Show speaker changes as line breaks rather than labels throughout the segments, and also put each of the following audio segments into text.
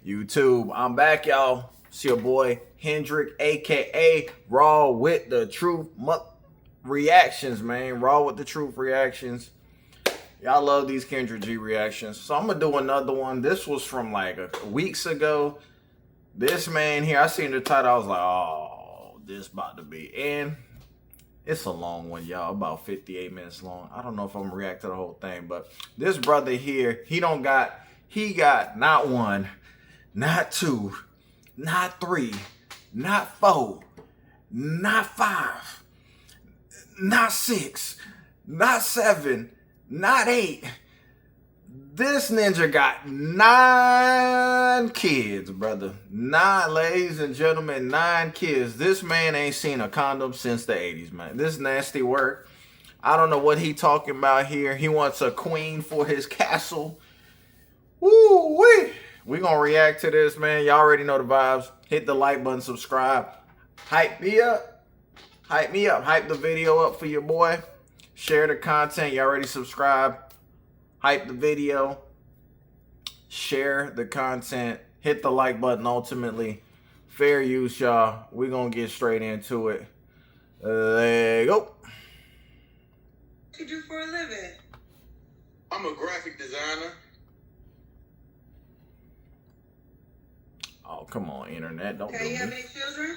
YouTube. I'm back, y'all. It's your boy Hendrick, aka Raw with the Truth reactions, man. Raw with the Truth reactions. Y'all love these Kendra G reactions. So I'm gonna do another one. This was from like weeks ago. This man here, I seen the title, I was like, oh, this about to be. And it's a long one, y'all, about 58 minutes long. I don't know if I'm gonna react to the whole thing, but this brother here, he got not one, not two, not three, not four, not five, not six, not seven, not eight. This ninja got 9 kids, brother. 9, ladies and gentlemen, 9 kids. This man ain't seen a condom since the 80s, man. This nasty work. I don't know what he talking about here. He wants a queen for his castle. Woo-wee. We gonna react to this, man. Y'all already know the vibes. Hit the like button, subscribe. Hype me up. Hype me up. Hype the video up for your boy. Share the content. You already subscribed. Hype the video. Share the content. Hit the like button ultimately. Fair use, y'all. We're gonna get straight into it. There you go.
What you do for a living?
I'm a graphic designer.
Oh, come on, internet. Don't do
Okay, you have
me.
any children?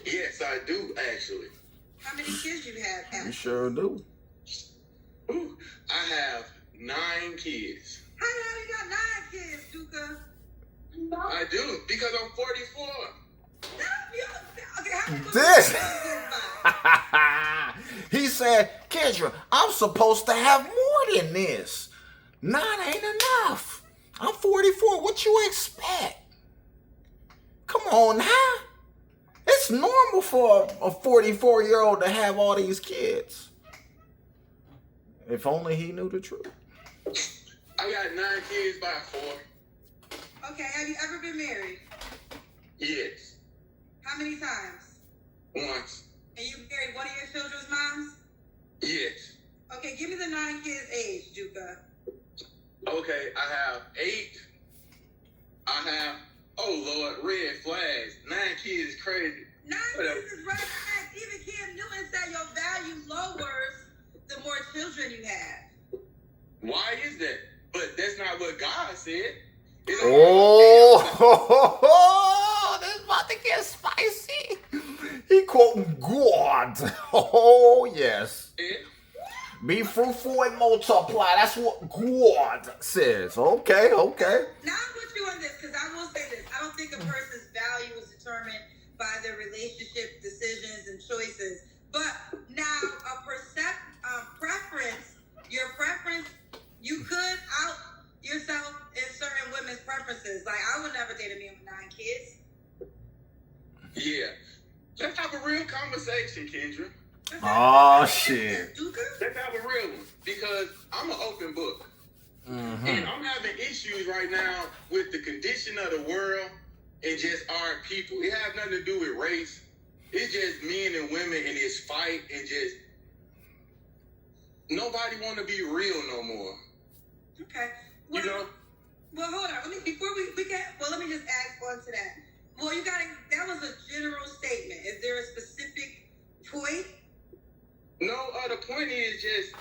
Yes, I do, actually.
How many kids you have?
You sure do.
Ooh, I have 9 kids.
How the hell you got 9 kids, Duka?
I do, because I'm 44.
Okay, how many
This.
kids
He said, Kendra, I'm supposed to have more than this. 9 ain't enough. I'm 44. What you expect? Come on now. It's normal for a 44-year-old to have all these kids. If only he knew the truth.
I got 9 kids by 4.
Okay, have you ever been married?
Yes.
How many times?
Once.
And you married one of your children's moms?
Yes.
Okay, give me the 9 kids' age, Duka.
Okay, I have 8. I have, oh Lord, red flags. 9 kids is crazy.
9
Whatever.
kids is red flags. Even Kim Newton said your value lowers the more children you have.
Why is that? But that's not what God said. It's
Oh, this about to get spicy. He quoting God. Oh, yes. Be fruitful and multiply. That's what God says. Okay, okay.
Now I'm with you on this, because I will say this. I don't think a person's value is determined by their relationship decisions and choices. But now preference, your preference, you could out yourself in certain women's preferences. Like, I would never date a man with 9 kids.
Yeah. Let's have a real conversation, Kendra.
Oh, shit.
Let's have a real one. Because I'm an open book.
Mm-hmm.
And I'm having issues right now with the condition of the world and just our people. It has nothing to do with race. It's just men and women and this fight and just nobody want to be real no more.
Okay. Well,
You know?
Well, hold on. Let me just add on to that. Well, that was a general statement. Is there a specific point?
No, the point is just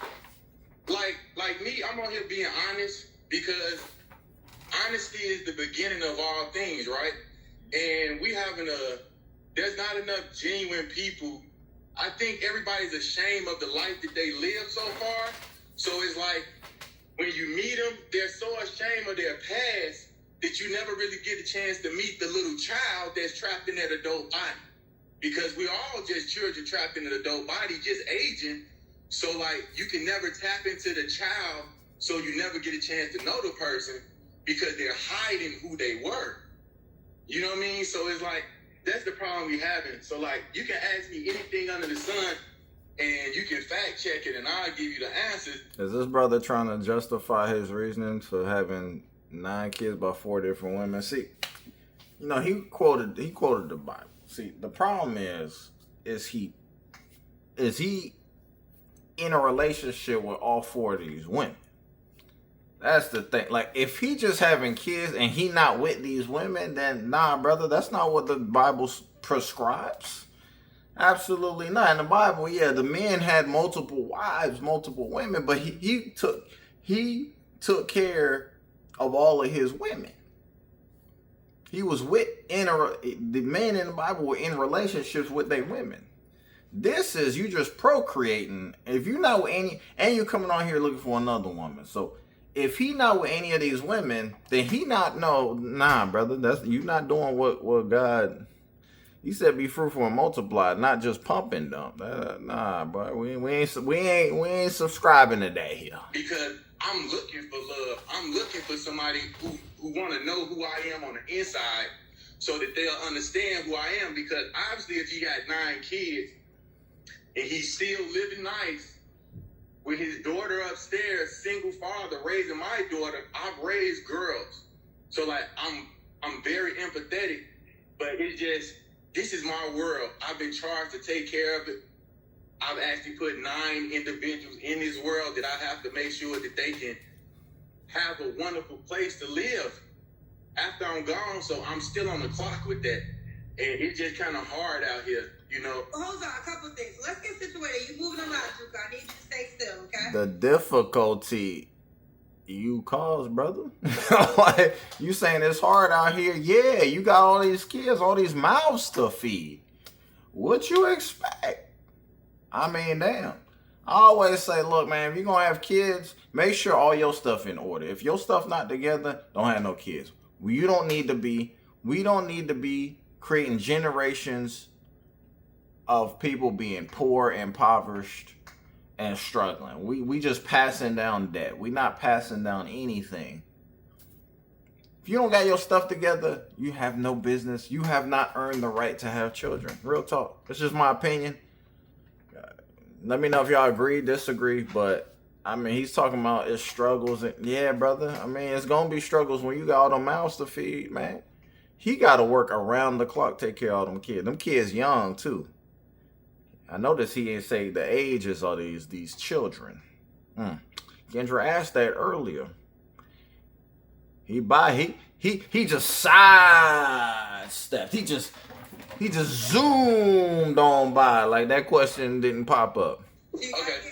like me, I'm on here being honest because honesty is the beginning of all things, right? And there's not enough genuine people. I think everybody's ashamed of the life that they live so far. So it's like when you meet them, they're so ashamed of their past that you never really get a chance to meet the little child that's trapped in that adult body. Because we're all just children trapped in an adult body, just aging. So, like, you can never tap into the child, so you never get a chance to know the person because they're hiding who they were. You know what I mean? So it's like, that's the problem we having. So, like, you can ask me anything under the sun, and you can fact check it, and I'll give you the answers.
Is this brother trying to justify his reasoning for having 9 kids by 4 different women? See, you know, he quoted the Bible. See, the problem is he in a relationship with all 4 of these women? That's the thing. Like, if he just having kids and he not with these women, then nah, brother, that's not what the Bible prescribes. Absolutely not. In the Bible, yeah, the men had multiple wives, multiple women, but he took care of all of his women. He was the men in the Bible were in relationships with their women. This is you just procreating. If you're not with any, and you're coming on here looking for another woman. So if he not with any of these women, then he not nah, brother. That's you not doing what God. He said be fruitful and multiply, not just pump and dump. Nah, bro. We ain't subscribing to that here.
Because I'm looking for love. I'm looking for somebody who want to know who I am on the inside, so that they'll understand who I am. Because obviously, if he got 9 kids and he's still living nice with his daughter upstairs, single father raising my daughter, I've raised girls, so like I'm very empathetic. But it's just, this is my world. I've been charged to take care of it. I've actually put 9 individuals in this world that I have to make sure that they can have a wonderful place to live after I'm gone. So I'm still on the clock with that. And it's just kind of hard out here, you know.
Hold on, a couple things. Let's get situated. You moving a lot, Juka. I need you to stay still, okay?
The difficulty you cause, brother. Like, you saying it's hard out here. Yeah, you got all these kids, all these mouths to feed. What you expect? I mean, damn. I always say, look, man, if you're going to have kids, make sure all your stuff in order. If your stuff not together, don't have no kids. We don't need to be creating generations of people being poor, impoverished, and struggling. We just passing down debt. We not passing down anything. If you don't got your stuff together, you have no business. You have not earned the right to have children. Real talk. That's just my opinion. Let me know if y'all agree, disagree, but I mean, he's talking about his struggles. And, yeah, brother. I mean, it's going to be struggles when you got all them mouths to feed, man. He got to work around the clock, take care of all them kids. Them kids young, too. I noticed he didn't say the ages of these children. Kendra asked that earlier. He just sidestepped. He just zoomed on by, like that question didn't pop up.
So you gotta get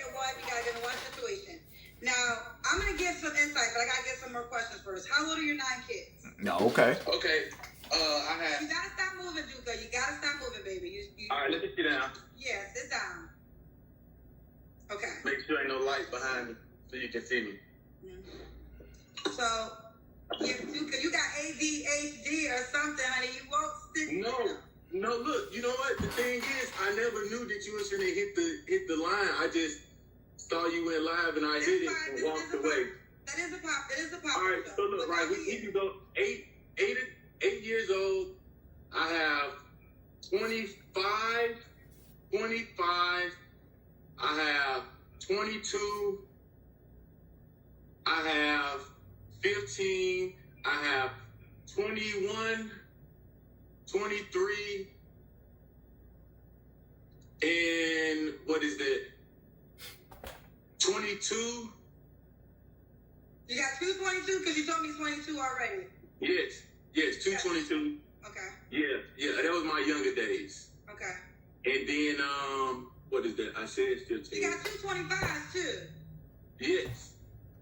one situation. Now, I'm gonna give some insight, but I gotta get some more questions first. How old are your 9 kids?
No, okay.
Okay. I have.
You gotta stop moving, Duka. You gotta stop moving, baby.
All right, let me sit down.
Yeah, sit down. Okay.
Make sure ain't no light behind me so you can see me.
Mm-hmm. So, Duka, you got ADHD or something, honey. You won't sit.
No, look, you know what? The thing is, I never knew that you was gonna hit the line. I just saw you went live and I hit it and walked away.
That is a pop.
All right, so look, right, we can go 8 years old. I have 25. I have 22. I have 15. I have 21. 23, and what is that? 22.
You got 222 because you told me 22 already.
Yes, 222.
Okay.
Yeah, that was my younger days.
Okay.
And then what is that? I said 15.
You got 225 too.
Yes,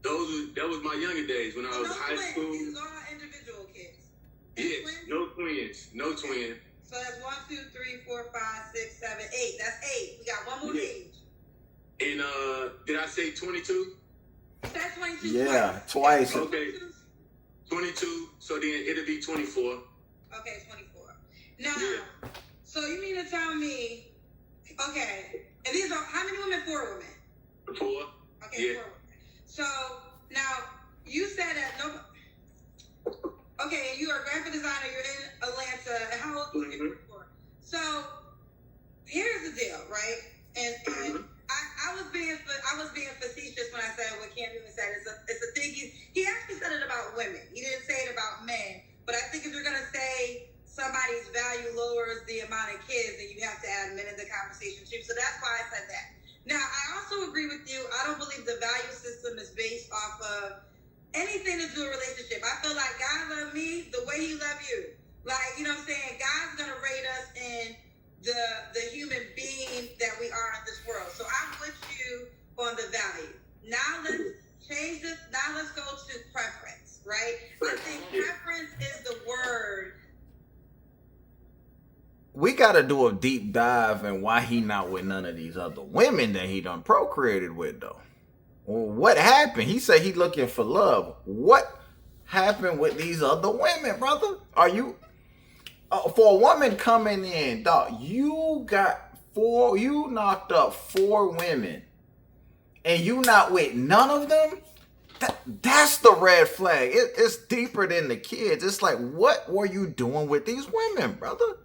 that was my younger days when I was high school.
These are all individual kids.
Yes, no twins.
So that's 1, 2, 3, 4, 5, 6, 7, 8. That's 8. We got one more age.
And did I say 22?
You said 22.
Yeah, twice.
Okay. 22. So then it'll be 24.
Okay, 24. Now, so you mean to tell me? Okay, and these are how many women? 4 women.
4.
Okay, yeah. 4 women. So now you said that no. Okay, and you are a graphic designer. You're in Atlanta. And how old was you before? So here's the deal, right? And I was being facetious when I said what Cam even said. It's a thing. He actually said it about women. He didn't say it about men. But I think if you're gonna say somebody's value lowers the amount of kids, then you have to add men in the conversation too. So that's why I said that. Now I also agree with you. I don't believe the value system is based off of any Like, you know what I'm saying? God's gonna rate us in the human being that we are in this world. So I'm with you on the value. Now let's change this. Now let's go to preference, right? I think preference is the word.
We got to do a deep dive in why he not with none of these other women that he done procreated with, though. Well, what happened? He said he looking for love. What happened with these other women, brother? Are you for a woman coming in, dog? You knocked up 4 women, and you not with none of them. That's the red flag. It's deeper than the kids. It's like, what were you doing with these women, brother?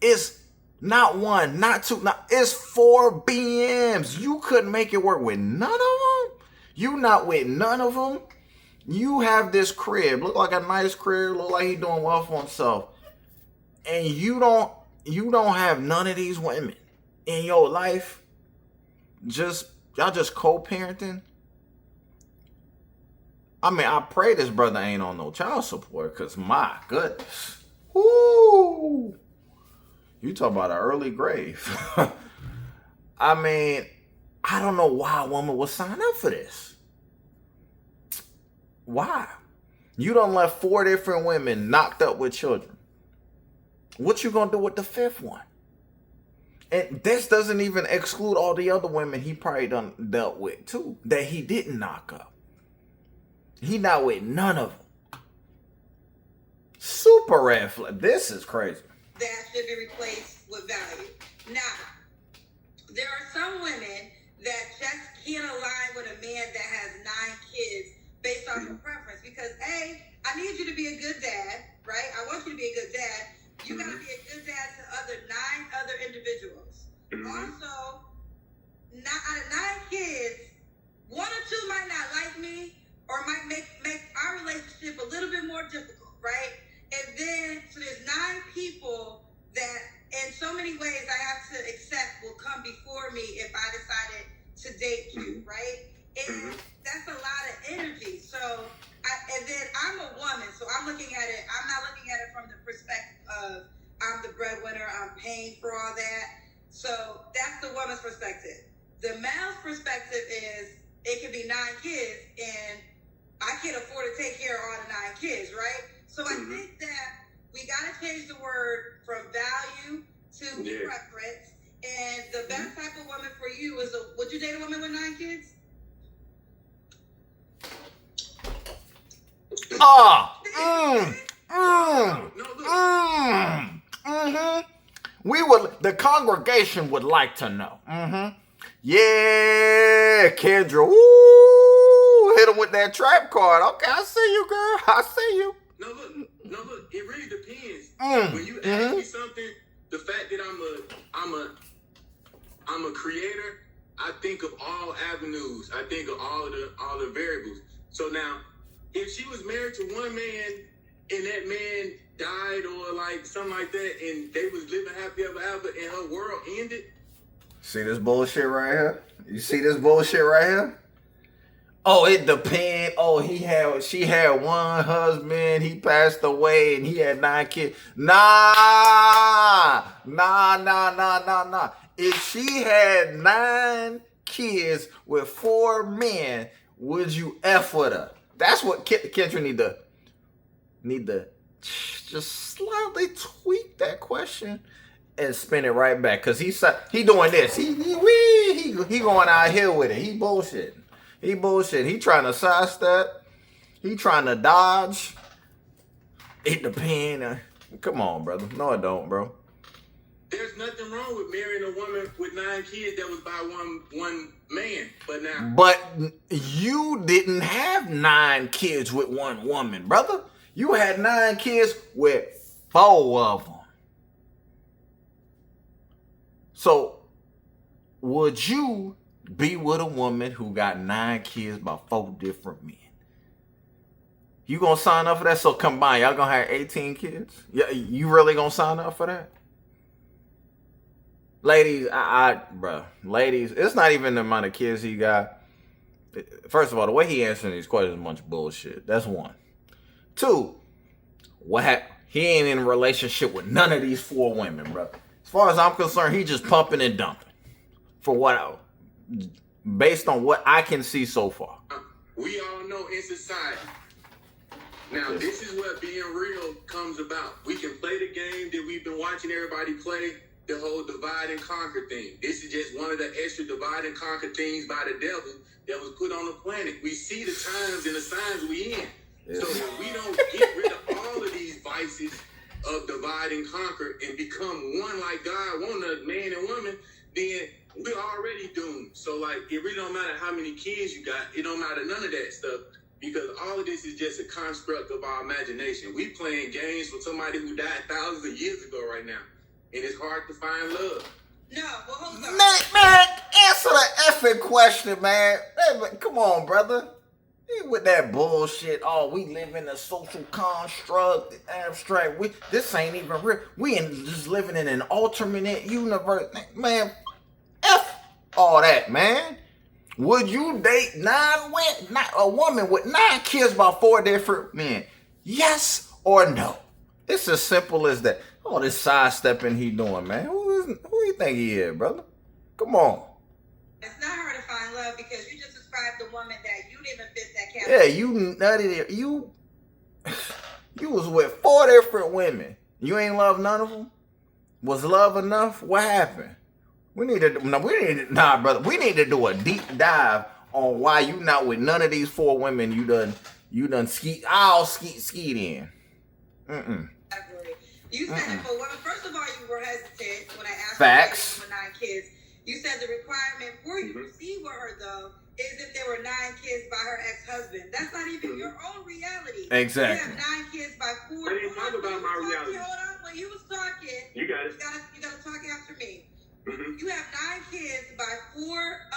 It's not 1, not 2, it's 4 BMs. You couldn't make it work with none of them. You not with none of them. You have this crib, look like a nice crib, look like he doing well for himself, and you don't have none of these women in your life. Y'all just co-parenting. I pray this brother ain't on no child support, because my goodness. Woo! You talk about an early grave. I don't know why a woman would sign up for this. Why? You done left 4 different women knocked up with children. What you gonna do with the 5th one? And this doesn't even exclude all the other women he probably done dealt with too, that he didn't knock up. He not with none of them. Super red flag. This is crazy.
That should be replaced with value. Now, there are some women that just can't align with a man that has 9 kids based on her preference. Because A, I need you to be a good dad, right? I want you to be a good dad. You gotta be a good dad to 9 other individuals. Also, out of 9 kids, 1 or 2 might not like me or might make our relationship a little bit more difficult, right? And then, so there's 9 people that in so many ways I have to accept will come before me if I decided to date you, right? And that's a lot of energy. So, and then I'm a woman, so I'm not looking at it from the perspective of I'm the breadwinner, I'm paying for all that. So that's the woman's perspective. The male's perspective is it could be 9 kids and I can't afford to take care of all the 9 kids, right? So I think that we got to change the word from value to preference. And the best type of woman for you is would you date a woman with 9 kids?
The congregation would like to know. Yeah, Kendra. Ooh, hit him with that trap card. Okay, I see you, girl. I see you.
No, look. It really depends. When you ask me something, the fact that I'm a creator, I think of all avenues. I think of all the variables. So now, if she was married to one man and that man died or like something like that, and they was living happy ever after, and her world ended.
See this bullshit right here? You see this bullshit right here? Oh, it depends. Oh, she had 1 husband, he passed away, and he had 9 kids. Nah. If she had 9 kids with 4 men, would you F with her? That's what Kendra need to just slightly tweak that question and spin it right back. Cause he doing this. He going out here with it. He bullshitting. He trying to sidestep. He trying to dodge. It depends. Come on, brother. No, it don't, bro.
There's nothing wrong with marrying a woman with 9 kids that was by one man.
But you didn't have 9 kids with 1 woman, brother. You had 9 kids with 4 of them. So, would you be with a woman who got 9 kids by 4 different men? You gonna sign up for that? So combined, y'all gonna have 18 kids? Yeah, you really gonna sign up for that? Ladies, ladies, it's not even the amount of kids he got. First of all, the way he answering these questions is a bunch of bullshit. That's one. Two, he ain't in a relationship with none of these 4 women, bro. As far as I'm concerned, he just pumping and dumping. Based on what I can see so far.
We all know in society. Now, this is what being real comes about. We can play the game that we've been watching everybody play, the whole divide and conquer thing. This is just one of the extra divide and conquer things by the devil that was put on the planet. We see the times and the signs we in. So if we don't get rid of all of these vices of divide and conquer and become one like God want us, man and woman, then we're already doomed. So like, it really don't matter how many kids you got. It don't matter none of that stuff, because all of this is just a construct of our imagination. We playing games with somebody who died thousands of years ago right now, and it's hard to find love.
No, well, hold on.
Man, answer the effing question, man. Hey, come on, brother. With that bullshit, we live in a social construct, abstract. This ain't even real. We just living in an alternate universe, man. F all that, man. Would you date a woman with 9 kids by 4 different men? Yes or no? It's as simple as that. Oh, this sidestepping he doing, man. Who you think he is, brother? Come on.
It's not hard to find love because you just described the woman that you didn't even fit that category.
Yeah, you nutted. You was with 4 different women. You ain't love none of them? Was love enough? What happened? We need to do a deep dive on why you not with none of these 4 women you done skied in.
You said it for women. First of all, you were hesitant when I asked
Facts.
you with 9 kids. You said the requirement for you to proceed with her, though, is if there were 9 kids by her ex-husband. That's not even your own reality.
Exactly.
You have 9 kids by 4.
I didn't talk about my reality.
Hold on. When you was talking,
you got it.
You got to talk after me.
Mm-hmm.
You have 9 kids by 4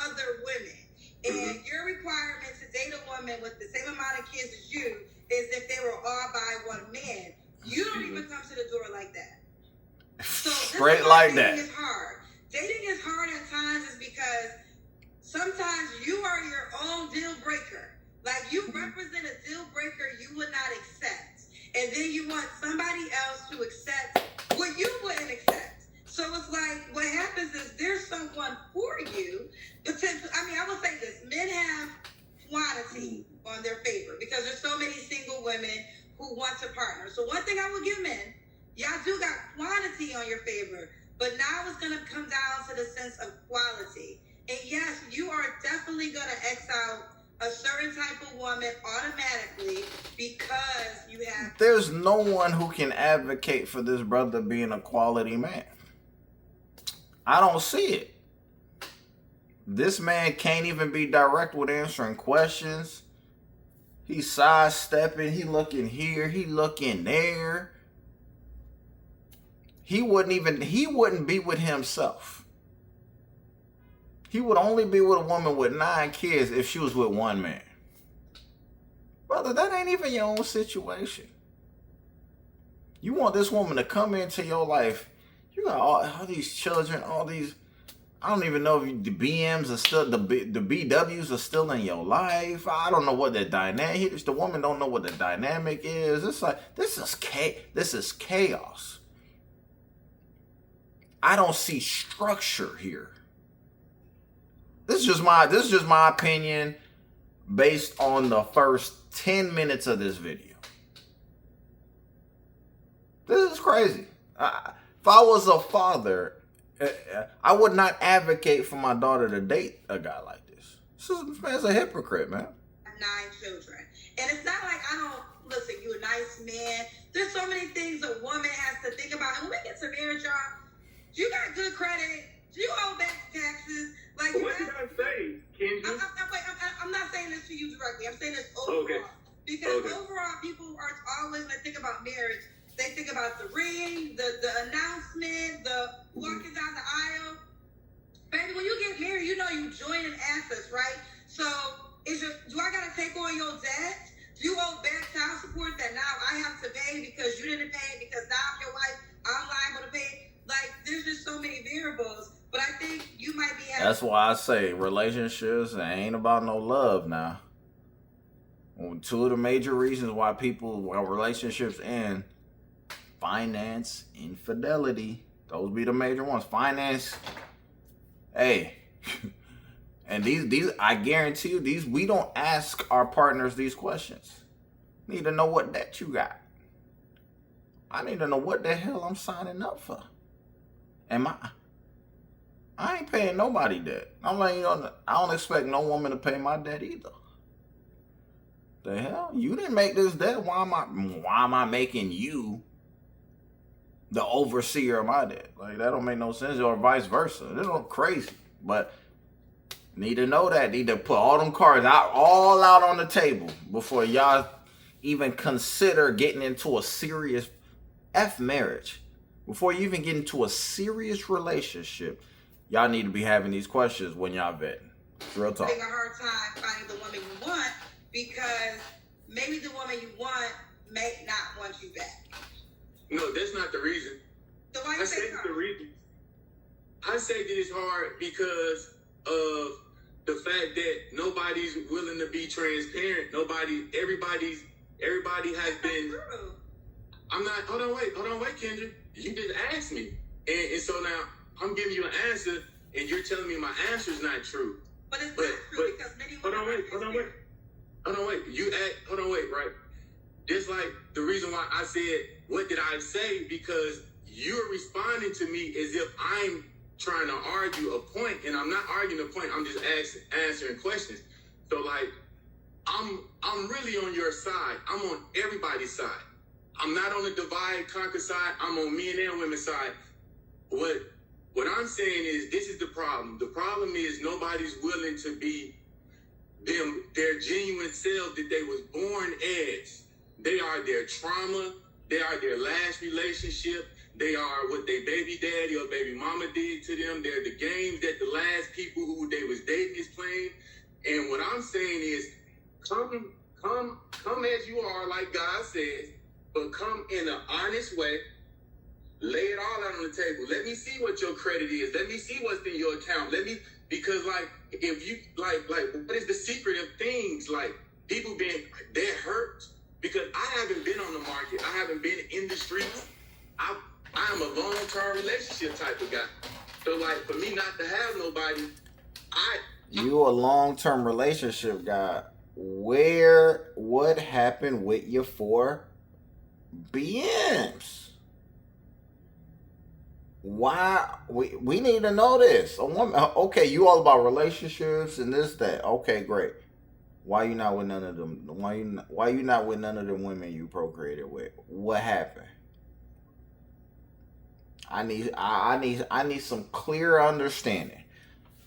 other women. And your requirement to date a woman with the same amount of kids as you is if they were all by 1 man. You don't even come to the door like that. So
straight like that.
Dating is hard. Dating is hard at times is because sometimes you are your own deal breaker. Like you represent a deal breaker you would not accept. And then you want somebody else to accept what you wouldn't accept. So it's like what happens is there's someone for you. I will say this. Men have quantity on their favor because there's so many single women who want to partner. So one thing I will give men, y'all do got quantity on your favor, but now it's going to come down to the sense of quality. And yes, you are definitely going to X out a certain type of woman automatically because you have...
There's no one who can advocate for this brother being a quality man. I don't see it. This man can't even be direct with answering questions. He's sidestepping. He looking here. He looking there. He wouldn't be with himself. He would only be with a woman with 9 kids if she was with 1 man. Brother, that ain't even your own situation. You want this woman to come into your life. You got all these children, all these... I don't even know if the BMs are still, the BWs are still in your life. I don't know what the dynamic is. The woman don't know what the dynamic is. It's like, this is chaos. I don't see structure here. This is just my opinion based on the first 10 minutes of this video. This is crazy. If I was a father, I would not advocate for my daughter to date a guy like this. This man's a hypocrite, man.
9 children. And it's not like listen, you're a nice man. There's so many things a woman has to think about. And when we get to marriage, y'all, you got good credit. You owe back taxes. Like,
what did I say, Kendra?
I'm not saying this to you directly. I'm saying this overall. Okay. Because overall, people are always, when they think about marriage, they think about the ring, the announcement, the walking down the aisle. Baby, when you get married, you know you joining assets, right? So, do I got to take on your debt? Do you owe back child support that now I have to pay because you didn't pay because now I'm your wife, I'm liable to pay? Like, there's just so many variables. But I think you might be...
That's that's why I say relationships ain't about no love now. Two of the major reasons why relationships end: finance, infidelity. Those be the major ones. Finance. Hey. And these I guarantee you, we don't ask our partners these questions. Need to know what debt you got. I need to know what the hell I'm signing up for. I ain't paying nobody debt. I'm like, I don't expect no woman to pay my debt either. The hell? You didn't make this debt. Why am I making you the overseer of my debt? Like, that don't make no sense, or vice versa. This is crazy. But need to know that. Need to put all them cards all out on the table before y'all even consider getting into a serious marriage. Before you even get into a serious relationship, y'all need to be having these questions when y'all vetting. Real talk.
Having a hard time finding the woman you want because maybe the woman you want may not want you back.
No, that's not the reason.
So why you say it's hard?
The reason. I say that it's hard because of the fact that nobody's willing to be transparent. Everybody has been.
True.
I'm not. Hold on, wait, Kendra. You just asked me, and so now I'm giving you an answer, and you're telling me my answer's not true.
But it's not true because many women.
Hold on, wait. Right. Just like the reason why I said, what did I say? Because you're responding to me as if I'm trying to argue a point, and I'm not arguing a point. I'm just answering questions. So like, I'm really on your side. I'm on everybody's side. I'm not on the divide conquer side. I'm on men and women's side. What I'm saying is, this is the problem. The problem is nobody's willing to be their genuine self that they was born as. They are their trauma. They are their last relationship. They are what their baby daddy or baby mama did to them. They're the games that the last people who they was dating is playing. And what I'm saying is, come as you are, like God says, but come in an honest way. Lay it all out on the table. Let me see what your credit is. Let me see what's in your account. Because like, if you like, what is the secret of things? Like, people they're hurt because I haven't been on the market. I haven't been in the streets. I'm a long-term relationship type of guy. So like, for me not to have nobody,
you a long-term relationship guy. What happened with your 4 BMs? Why we need to know this. A woman, okay, you all about relationships and this, that. Okay, great. Why you not with none of them? Why you not with none of the women you procreated with? What happened? I need some clear understanding.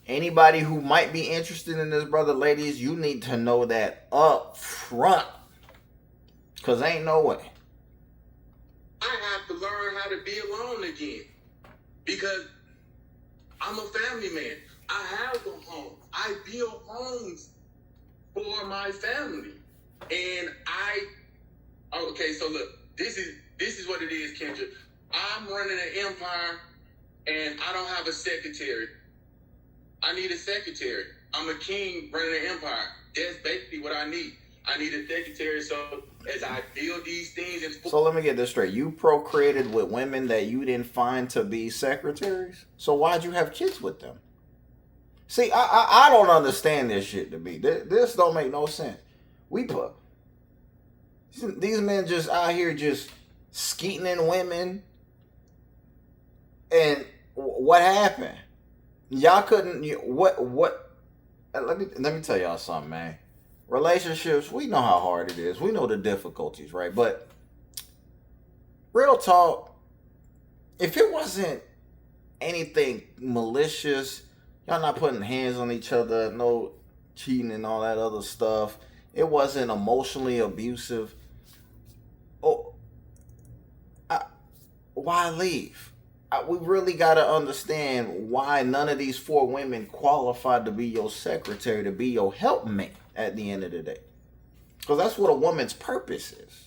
Anybody who might be interested in this, brother, ladies, you need to know that up front. Cause ain't no way.
I have to learn how to be alone again. Because I'm a family man. I have a home. I build homes for my family. And okay, so look, this is what it is, Kendra. I'm running an empire and I don't have a secretary. I need a secretary. I'm a king running an empire. That's basically what I need. I need a secretary, so as I build these things.
So let me get this straight. You procreated with women that you didn't find to be secretaries? So why'd you have kids with them? See, I don't understand this shit to me. This don't make no sense. These men just out here just skeeting in women. And what happened? Y'all couldn't, let me tell y'all something, man. Relationships, we know how hard it is. We know the difficulties, right? But real talk, if it wasn't anything malicious, y'all not putting hands on each other, no cheating and all that other stuff, it wasn't emotionally abusive, why leave? We really got to understand why none of these 4 women qualified to be your secretary, to be your helpmate at the end of the day. Because that's what a woman's purpose is.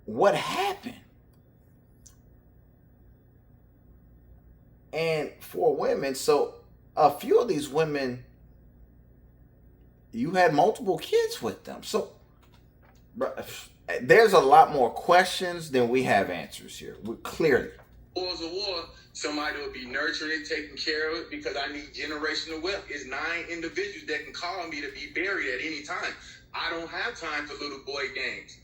What happened? and 4 women. So a few of these women, you had multiple kids with them. So there's a lot more questions than we have answers here. Clearly.
Wars of war, somebody will be nurturing it, taking care of it, because I need generational wealth. It's 9 individuals that can call me to be buried at any time. I don't have time for little boy games.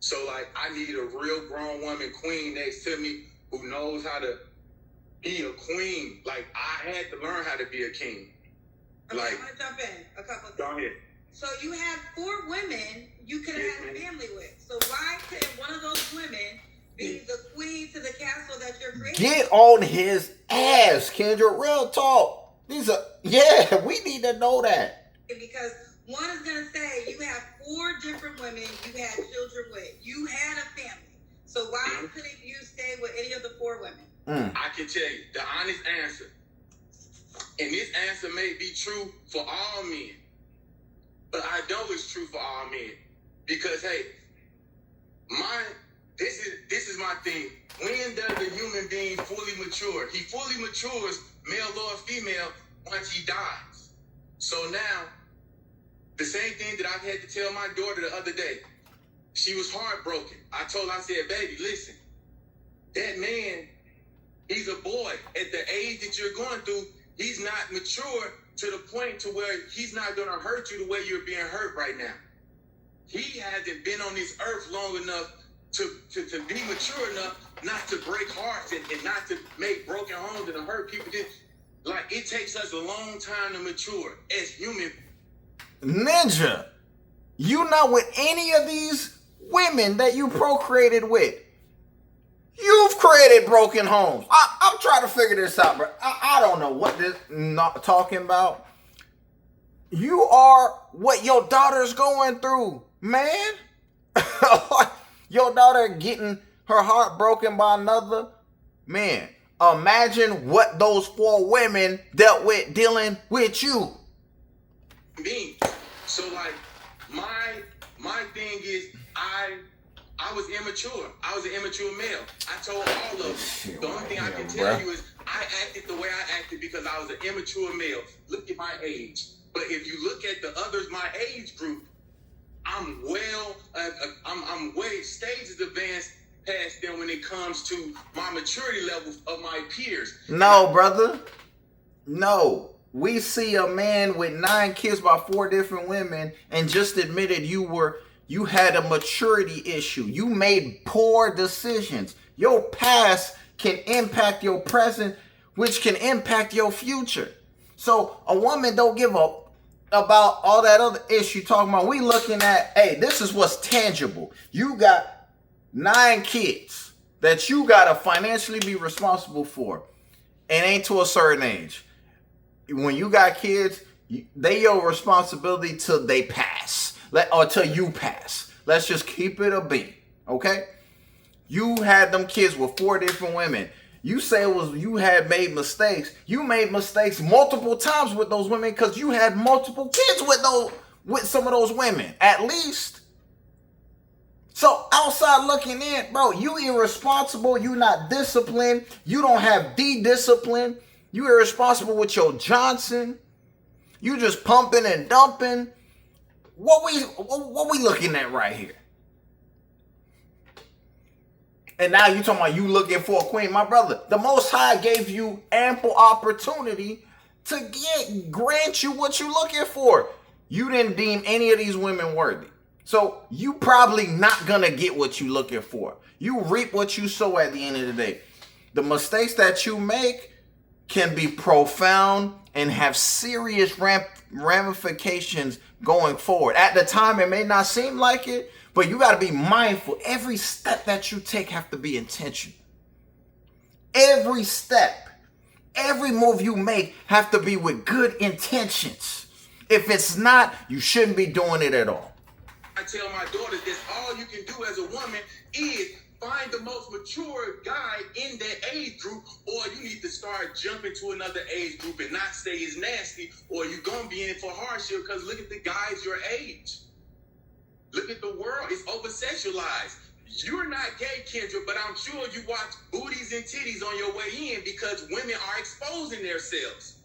So, like, I need a real grown woman queen next to me who knows how to be a queen. Like, I had to learn how to be a king.
Okay,
Like,
I'm going to jump in a couple of
go ahead.
So you had 4 women you could have had a family with. So why couldn't one of those women be the queen to the castle that you're creating?
Get on his ass, Kendra. Real talk. We need to know that.
Because one is going to say you have 4 different women you had children with. You had a family. So why couldn't you stay with any of the 4 women?
I can tell you the honest answer. And this answer may be true for all men. But I know it's true for all men. Because, hey, this is my thing. When does a human being fully mature? He fully matures, male or female, once he dies. So now, the same thing that I had to tell my daughter the other day. She was heartbroken. I told her, I said, baby, listen, that man, he's a boy. At the age that you're going through, he's not mature to the point to where he's not going to hurt you the way you're being hurt right now. He hasn't been on this earth long enough to be mature enough not to break hearts and not to make broken homes and to hurt people. Like, it takes us a long time to mature as human.
Ninja, you not with any of these women that you procreated with. You've created broken homes. I'm trying to figure this out, bro. I don't know what this not talking about. You are what your daughter's going through, man. Your daughter getting her heart broken by another man. Imagine what those 4 women dealing with you.
Me. So, like, my thing is I was immature. I was an immature male. I told all of them. The only thing I can tell you is I acted the way I acted because I was an immature male. Look at my age. But if you look at the others, my age group, I'm way stages advanced past them when it comes to my maturity levels of my peers.
No, brother. No. We see a man with 9 kids by 4 different women and just admitted you had a maturity issue. You made poor decisions. Your past can impact your present, which can impact your future. So a woman don't give up about all that other issue talking about. We looking at, hey, this is what's tangible. You got 9 kids that you got to financially be responsible for. And ain't to a certain age. When you got kids, they your responsibility till they pass. Or till you pass. Let's just keep it a beat. Okay? You had them kids with 4 different women. You say it was you had made mistakes. You made mistakes multiple times with those women because you had multiple kids with some of those women, at least. So outside looking in, bro, you irresponsible. You not disciplined. You don't have discipline. You irresponsible with your Johnson. You just pumping and dumping. What we looking at right here? And now you talking about you looking for a queen. My brother, the Most High gave you ample opportunity to grant you what you looking for. You didn't deem any of these women worthy. So you probably not going to get what you looking for. You reap what you sow at the end of the day. The mistakes that you make can be profound and have serious ramifications going forward. At the time, it may not seem like it, but you got to be mindful. Every step that you take have to be intentional. Every step, every move you make have to be with good intentions. If it's not, you shouldn't be doing it at all.
I tell my daughters that all you can do as a woman is find the most mature guy in that age group, or you need to start jumping to another age group and not stay as nasty, or you're going to be in for hardship because look at the guys your age. Look at the world. It's over-sexualized. You're not gay, Kendra, but I'm sure you watch booties and titties on your way in because women are exposing themselves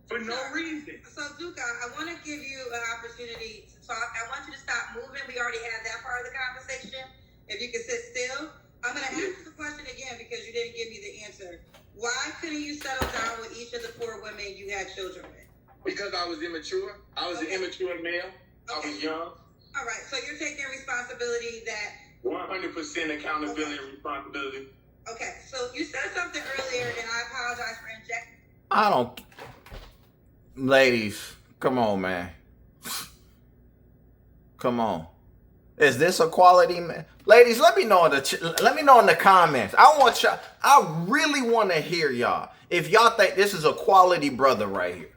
for no reason.
So, Duka, I want to give you an opportunity to talk. I want you to stop moving. We already had that part of the conversation. If you can sit still. I'm going to ask you the question again because you didn't give me the answer. Why couldn't you settle down with each of the 4 women you had children with?
Because I was immature. I was an immature male. I was young.
All right. So you're taking responsibility that
100% accountability and responsibility.
Okay, so you said something earlier, and I apologize for injecting.
I don't. Ladies, come on, man. Come on. Is this a quality man? Ladies, let me know in the comments. I really want to hear y'all. If y'all think this is a quality brother right here.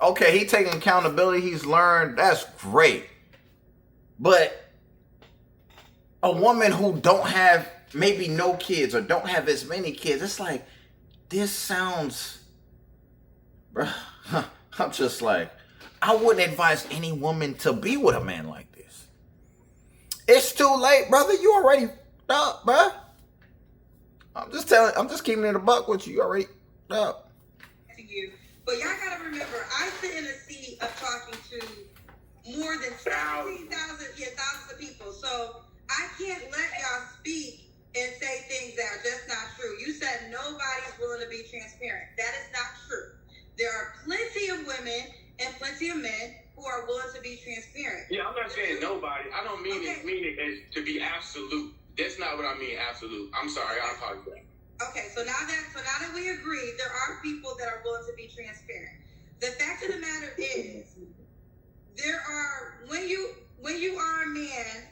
Okay, he taking accountability. He's learned. That's great. But a woman who don't have maybe no kids or don't have as many kids, it's like, this sounds, bruh, I'm just like, I wouldn't advise any woman to be with a man like this. It's too late, brother. You already up, bruh. I'm just keeping it a buck with you. You already up.
To you. But y'all gotta remember, I sit in a seat of talking to more than 17,000, thousands of people. So I can't let y'all speak and say things that are just not true. You said nobody's willing to be transparent. That is not true. There are plenty of women and plenty of men who are willing to be transparent.
Yeah, I'm not saying nobody. I don't mean it as to be absolute. That's not what I mean, absolute. I'm sorry, I apologize.
Okay, so now that we agree, there are people that are willing to be transparent. The fact of the matter is, there are when you are a man,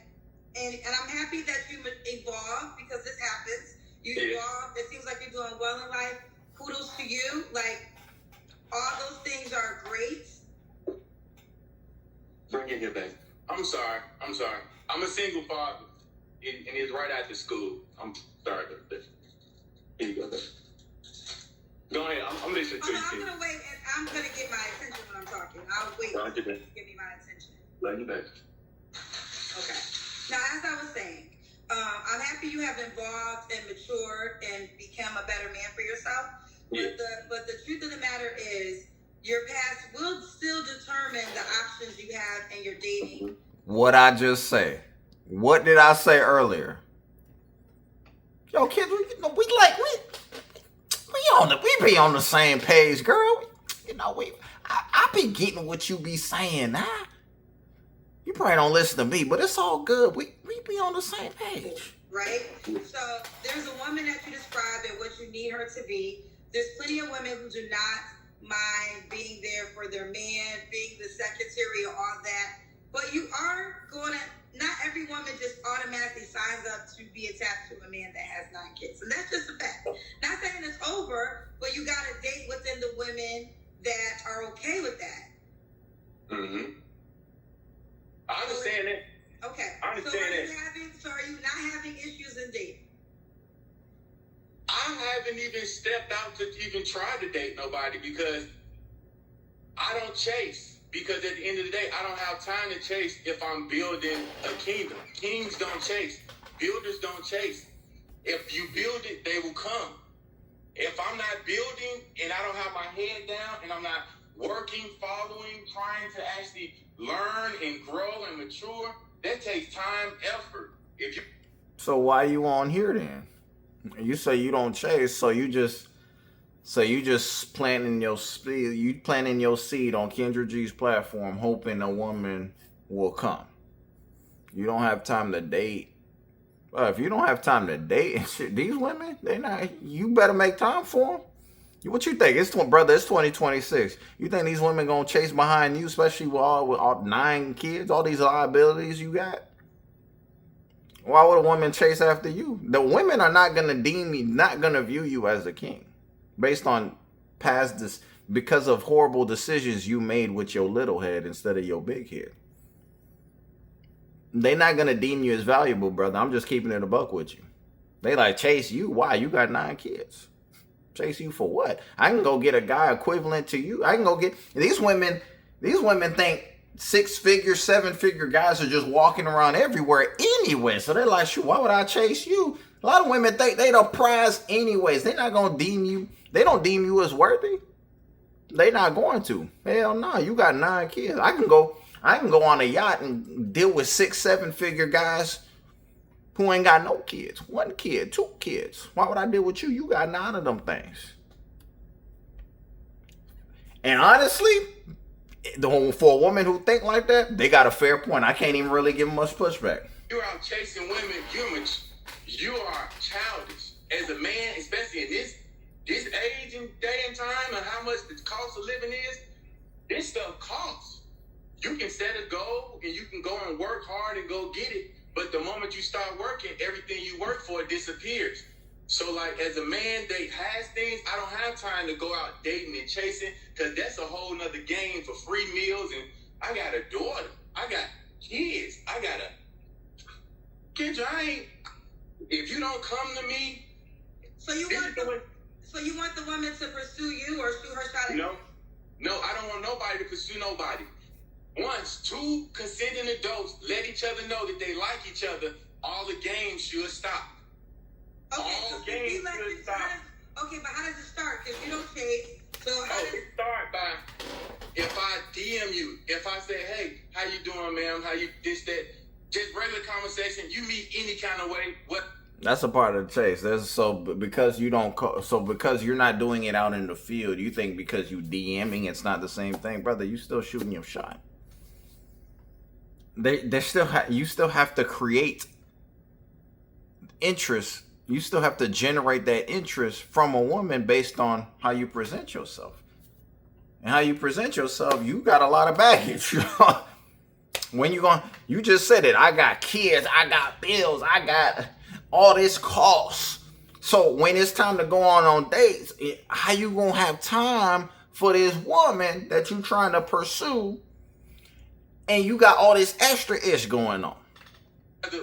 and I'm happy that you evolved because this happens. You evolved. It seems like you're doing well in life. Kudos to you. Like, all those things are great.
Bring it here back. I'm sorry. I'm a single father, and it's right after school. I'm sorry. Here you go. Go ahead. I'm listening to you.
I'm gonna wait, and I'm gonna get my attention when I'm talking. I'll wait
Glad
to
you're back.
give me my attention.
Glad you're back.
Okay. Now, as I was saying, I'm happy you have evolved and matured and become a better man for yourself.
Yeah.
But the truth of the matter is, your past will still determine the options you have in your dating.
What I just say? What did I say earlier? Yo, kids, we be on the same page, girl. You know, I be getting what you be saying, huh? You probably don't listen to me, but it's all good. We be on the same page.
Right? So there's a woman that you described and what you need her to be. There's plenty of women who do not mind being there for their man, being the secretary or all that. But you are going to, not every woman just automatically signs up to be attached to a man that has 9 kids. And that's just a fact. Not saying it's over, but you got to date within the women that are okay with that.
Mm-hmm. I understand that.
Okay.
I understand
So are you not having issues in dating?
I haven't even stepped out to even try to date nobody because I don't chase. Because at the end of the day, I don't have time to chase if I'm building a kingdom. Kings don't chase. Builders don't chase. If you build it, they will come. If I'm not building and I don't have my head down and I'm not working, following, trying to actually learn and grow and mature, that takes time, effort.
So why you on here then? You say you don't chase, so you just planting your seed. You planting your seed on Kendra G's platform, hoping a woman will come. You don't have time to date. Well, if you don't have time to date, shit, these women, they not. You better make time for them. What you think? It's 2026. You think these women gonna chase behind you, especially with all 9 kids, all these liabilities you got? Why would a woman chase after you? The women are not gonna not gonna view you as a king, based on because of horrible decisions you made with your little head instead of your big head. They not gonna deem you as valuable, brother. I'm just keeping it a buck with you. They like chase you. Why? You got 9 kids. Chase you for what? I can go get a guy equivalent to you. I can go get these women think 6-figure, 7-figure guys are just walking around everywhere anyway. So they're like, shoot, why would I chase you? A lot of women think they the prize anyways. They're not gonna deem you. They don't deem you as worthy. They not going to. Hell no. You got 9 kids. I can go on a yacht and deal with 6-7-figure guys who ain't got no kids. 1 kid, 2 kids. Why would I deal with you? You got 9 of them things. And honestly, for a woman who think like that, they got a fair point. I can't even really give them much pushback.
You're out chasing women. You are childish. As a man, especially in this age and day and time, and how much the cost of living is, this stuff costs. You can set a goal and you can go and work hard and go get it. But the moment you start working, everything you work for disappears. So like as a man that has things, I don't have time to go out dating and chasing, because that's a whole nother game for free meals. And I got a daughter. I got kids. Kendra, if you don't come to me,
so you want the woman to pursue you or shoot her shot at you?
No, I don't want nobody to pursue nobody. Once 2 consenting adults let each other know that they like each other, all the games should stop.
Okay,
All
so
games should stop.
Okay, but how does it start? Because you don't chase. So
It start by if I DM you, if I say, hey, how you doing, ma'am? How you this, that? Just regular conversation. You meet any kind of way. What?
That's a part of the chase. Because you're not doing it out in the field, you think because you DMing it's not the same thing, brother. You still shooting your shot. You still have to create interest. You still have to generate that interest from a woman based on how you present yourself. And how you present yourself, you got a lot of baggage. You just said it. I got kids, I got bills, I got all this costs. So when it's time to go on dates, how you gonna have time for this woman that you trying to pursue, and you got all this extra ish going on?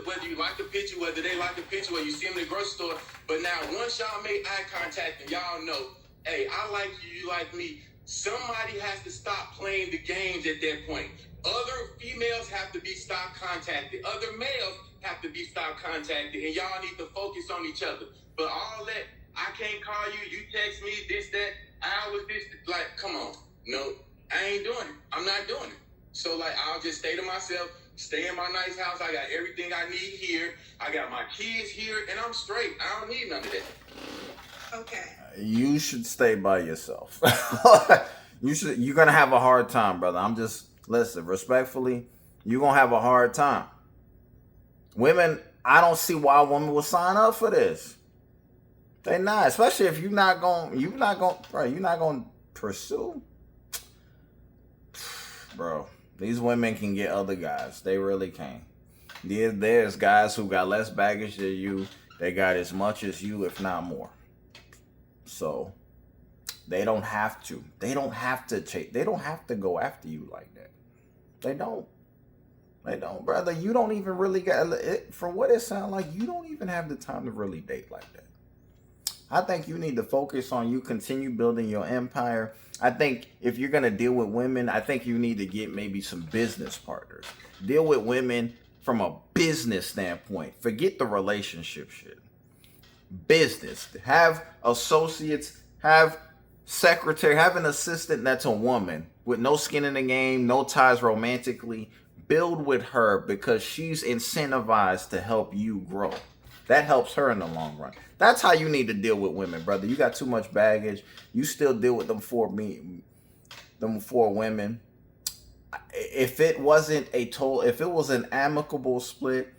Whether you like the picture, whether they like the picture, whether you see them in the grocery store. But now, once y'all make eye contact and y'all know, hey, I like you, you like me, somebody has to stop playing the games at that point. Other females have to be stopped contacted. Other males have to be stopped contacted. And y'all need to focus on each other. But all that, I can't call you, you text me, this, that, hours, this, like, come on. No, I ain't doing it. I'm not doing it. So, like, I'll just stay to myself. Stay in my nice house. I got everything I need here. I got my kids here, and I'm straight. I don't need none of that.
Okay.
You should stay by yourself. You're gonna have a hard time, brother. Listen, respectfully, you're gonna have a hard time. Women, I don't see why women will sign up for this. They not, especially if you're not gonna pursue, bro. These women can get other guys. They really can. There's guys who got less baggage than you. They got as much as you, if not more. So they don't have to. They don't have to chase. They don't have to go after you like that. They don't. They don't, brother. You don't even really got it. From what it sounds like, you don't even have the time to really date like that. I think you need to focus on you continue building your empire. I think if you're going to deal with women, I think you need to get maybe some business partners. Deal with women from a business standpoint. Forget the relationship shit. Business. Have associates, have secretary, have an assistant that's a woman with no skin in the game, no ties romantically. Build with her because she's incentivized to help you grow. That helps her in the long run. That's how you need to deal with women, brother. You got too much baggage. You still deal with them four women. If it wasn't if it was an amicable split,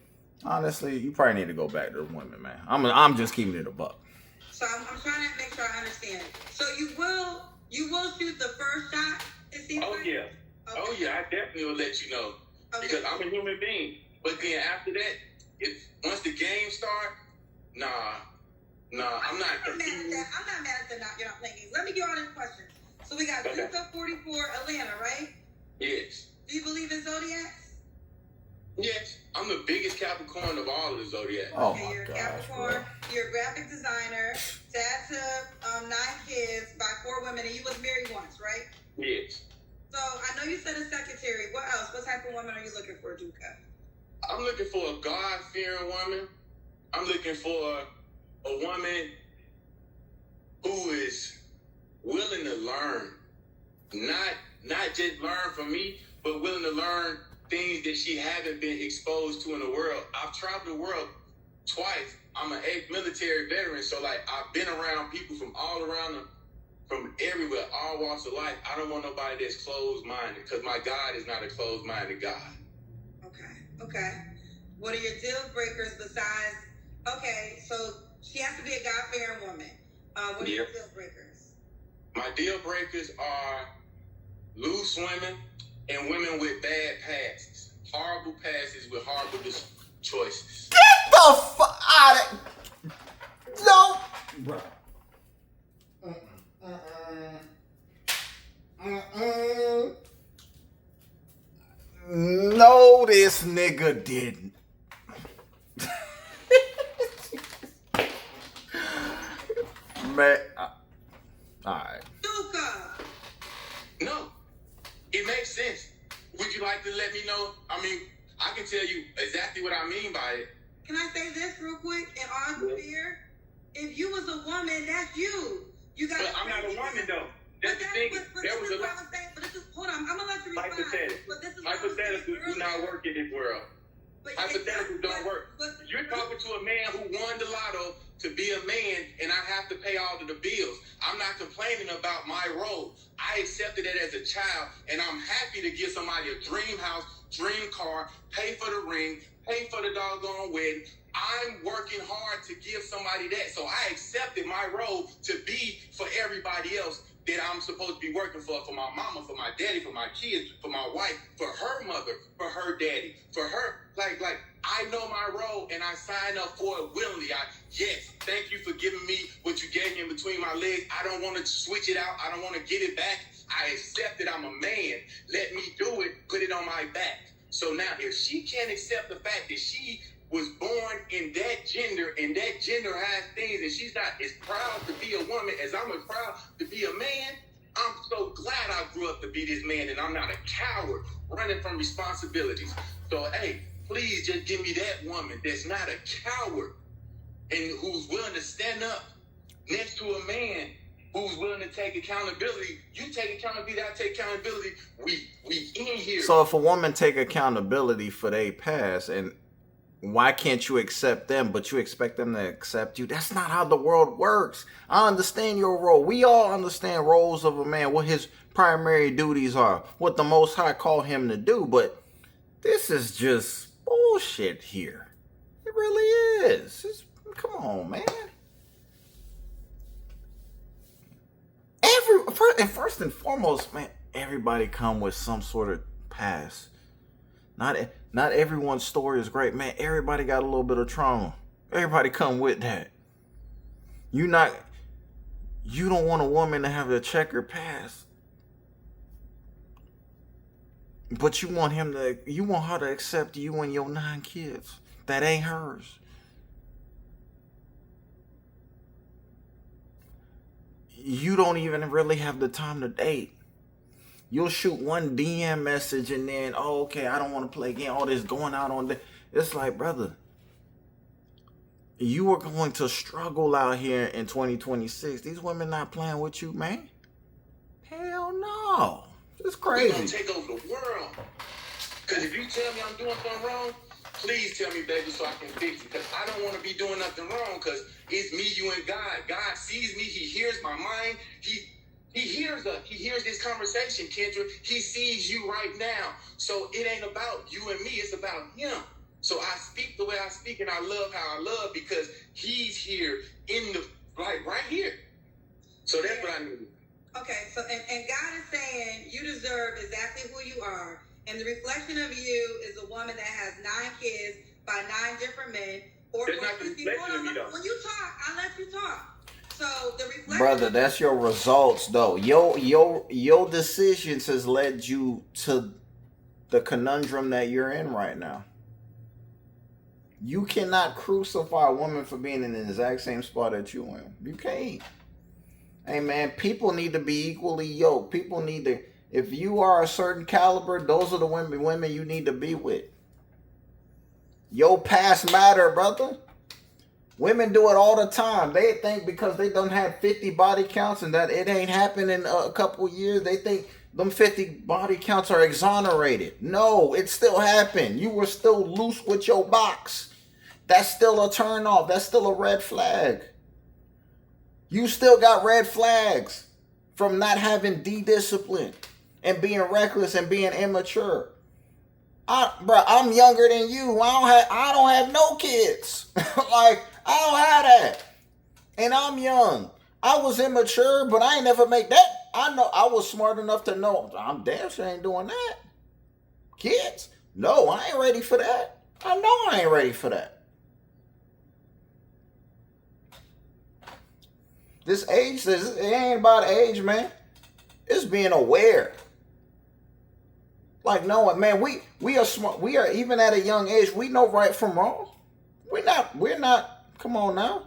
honestly, you probably need to go back to the women, man. I'm just keeping it a buck.
So I'm trying to make sure I understand. So you will shoot the first shot?
Oh yeah. Okay. Oh yeah, I definitely will let you know. Okay. Because I'm a human being. But then after that, once the game start, nah, I'm not.
I'm not mad at that. I'm not mad at that. You're not playing games. Let me get all these questions. So we got Luca 44 Atlanta, right?
Yes.
Do you believe in zodiacs?
Yes. I'm the biggest Capricorn of all of the zodiacs.
Oh
okay,
my
you're a
gosh,
Capricorn.
bro.
You're a graphic designer. Dad to 9 kids by 4 women, and you was married once, right?
Yes.
So I know you said a secretary. What else? What type of woman are you looking for, Duka?
I'm looking for a God-fearing woman. I'm looking for a woman who is willing to learn. Not just learn from me, but willing to learn things that she haven't been exposed to in the world. I've traveled the world twice. I'm an ex-military veteran, so like I've been around people from all around from everywhere, all walks of life. I don't want nobody that's closed-minded, because my God is not a closed-minded God.
Okay. What are your deal breakers besides? Okay, so she has to be a God-fearing woman. What are your deal breakers?
My deal breakers are loose women and women with bad passes. Horrible passes with horrible choices.
Get the fuck out of no, bro. No, this nigga didn't. Man, alright.
No, it makes sense. Would you like to let me know? I mean, I can tell you exactly what I mean by it.
Can I say this real quick? In all fear, if you was a woman, that's you. You got.
But I'm not a woman though. That's the thing. There was a lot.
Hold on, I'm gonna let you respond.
Hypotheticals do not work in this world. Hypotheticals don't work. You're talking to a man who won the lotto to be a man, and I have to pay all of the bills. I'm not complaining about my role. I accepted it as a child, and I'm happy to give somebody a dream house, dream car, pay for the ring, pay for the doggone wedding. I'm working hard to give somebody that. So I accepted my role to be for everybody else that I'm supposed to be working for my mama, for my daddy, for my kids, for my wife, for her mother, for her daddy, for her. Like I know my role, and I sign up for it willingly. Yes, thank you for giving me what you gave me in between my legs. I don't want to switch it out. I don't want to get it back. I accept that I'm a man. Let me do it. Put it on my back. So now, if she can't accept the fact that she was born in that gender, and that gender has things, and she's not as proud to be a woman as I'm as proud to be a man, I'm so glad I grew up to be this man, and I'm not a coward running from responsibilities. So, hey, please just give me that woman that's not a coward and who's willing to stand up next to a man who's willing to take accountability. You take accountability, I take accountability. We in here.
So if a woman take accountability for their past, and why can't you accept them, but you expect them to accept you? That's not how the world works. I understand your role. We all understand roles of a man, what his primary duties are, what the Most High called him to do. But this is just bullshit here. It really is. Come on, man. First and foremost, man, everybody come with some sort of past. Not everyone's story is great, man. Everybody got a little bit of trauma. Everybody come with that. You don't want a woman to have a checkered past, but you want her to accept you and your 9 kids. That ain't hers. You don't even really have the time to date. You'll shoot one DM message and then, oh, okay, I don't want to play again. All this going out on it's like, brother, you are going to struggle out here in 2026. These women not playing with you, man. Hell no. It's crazy.
We're going to take over the world. Because if you tell me I'm doing something wrong, please tell me, baby, so I can fix it. Because I don't want to be doing nothing wrong, because it's me, you, and God. God sees me. He hears my mind. He hears us. He hears this conversation, Kendra. He sees you right now. So it ain't about you and me. It's about him. So I speak the way I speak, and I love how I love, because he's here in the right here. So that's what I need.
Okay, so and God is saying you deserve exactly who you are. And the reflection of you is a woman that has 9 kids by 9 different men.
That's not the reflection of me, though.
When you talk, I let you talk. So the reflection,
brother, that's your results, though. Your decisions has led you to the conundrum that you're in right now. You cannot crucify a woman for being in the exact same spot that you in. You can't. Hey, man, people need to be equally yoked. People need to, If you are a certain caliber, those are the women you need to be with. Your past matter, brother. Women do it all the time. They think because they done had 50 body counts and that it ain't happened in a couple years, they think them 50 body counts are exonerated. No, it still happened. You were still loose with your box. That's still a turn off. That's still a red flag. You still got red flags from not having discipline and being reckless and being immature. I'm younger than you. I don't have no kids. Like, I don't have that. And I'm young. I was immature, but I ain't never make that. I know I was smart enough to know I'm damn sure ain't doing that. Kids? No, I ain't ready for that. I know I ain't ready for that. This age, it ain't about age, man. It's being aware. Like, no, man, we are smart. We are, even at a young age, we know right from wrong. We're not, come on now.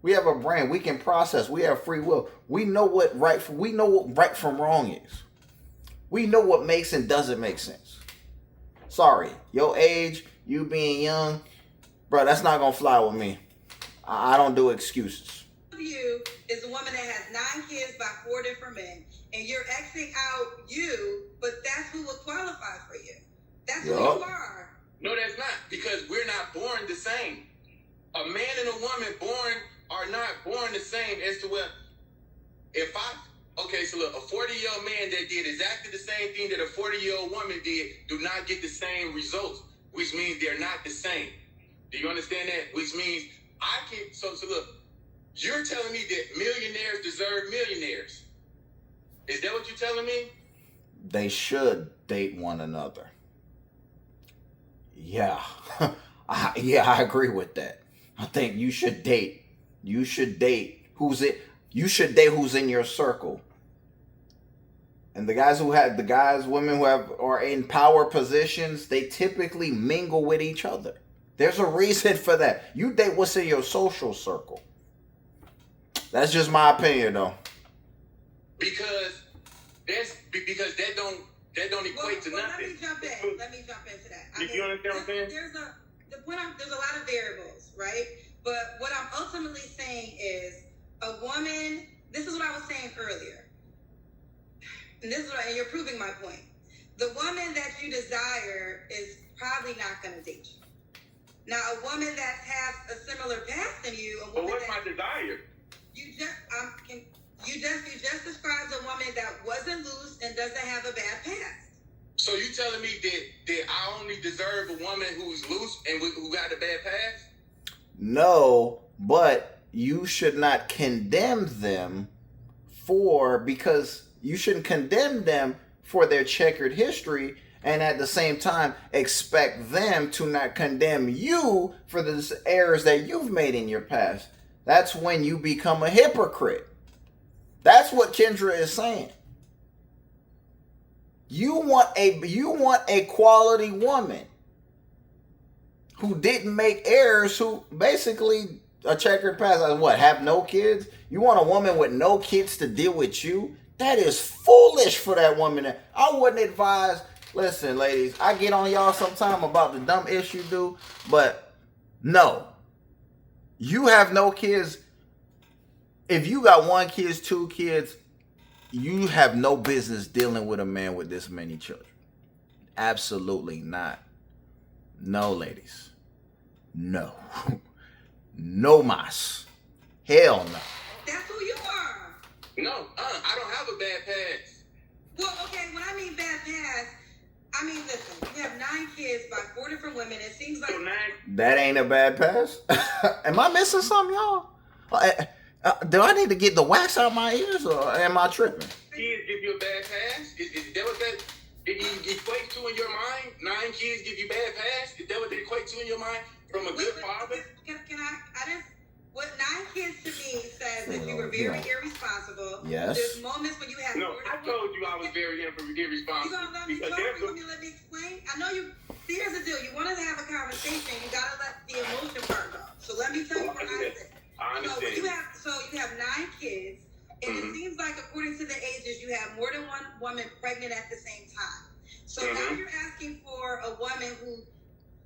We have a brain. We can process. We have free will. We know what right from wrong is. We know what makes and doesn't make sense. Sorry, your age, you being young, bro, that's not going to fly with me. I don't do excuses.
You is a woman that has 9 kids by 4 different men, and you're Xing out you, but that's who will qualify for you. That's who you are.
No, that's not, because we're not born the same. A man and a woman are not born the same as to where, so look, a 40-year-old man that did exactly the same thing that a 40-year-old woman did do not get the same results, which means they're not the same. Do you understand that? Which means so look, you're telling me that millionaires deserve millionaires. Is that what you're telling me?
They should date one another. Yeah. I agree with that. I think you should date. You should date who's in your circle. And women who are in power positions, they typically mingle with each other. There's a reason for that. You date what's in your social circle. That's just my opinion, though.
Because that don't equate to nothing.
Let me jump into that.
You understand what I'm saying?
There's a lot of variables, right? But what I'm ultimately saying is a woman. This is what I was saying earlier, and and you're proving my point. The woman that you desire is probably not going to date you. Now, a woman that has a similar past than you,
but what's my desire?
You just described a woman that wasn't loose and doesn't have a bad past.
So you telling me that I only deserve a woman who's loose and who got a bad past?
No, but you should not condemn them because you shouldn't condemn them for their checkered history, and at the same time expect them to not condemn you for the errors that you've made in your past. That's when you become a hypocrite. That's what Kendra is saying. You want a quality woman who didn't make errors, who basically a checkered past, have no kids? You want a woman with no kids to deal with you? That is foolish for that woman. I wouldn't advise. Listen, ladies, I get on y'all sometime about the dumb issue, dude, but no. You have no kids. If you got 1 kid, 2 kids, you have no business dealing with a man with this many children. Absolutely not. No, ladies. No. No mas. Hell no.
That's who you are.
No, I don't have a bad past.
Well, okay, when I mean bad past, I mean, listen, you have 9 kids by 4 different women. It seems like...
That ain't a bad past? Am I missing something, y'all? Do I need to get the wax out my ears, or am I tripping?
Kids give you a bad pass? Is that what that equates to in your mind? 9 kids give you bad pass? Is that what they equate to in your mind from a good father?
What 9 kids to me says that you were very irresponsible.
Yes.
There's moments when you have...
No, I told you I was very irresponsible.
You gonna let me talk? Let me explain? I know you... See, here's the deal. You want to have a conversation, you gotta let the emotion part go. So let me tell you what I said.
I understand.
So you have 9 kids, and it seems like according to the ages, you have more than one woman pregnant at the same time. So now you're asking for a woman who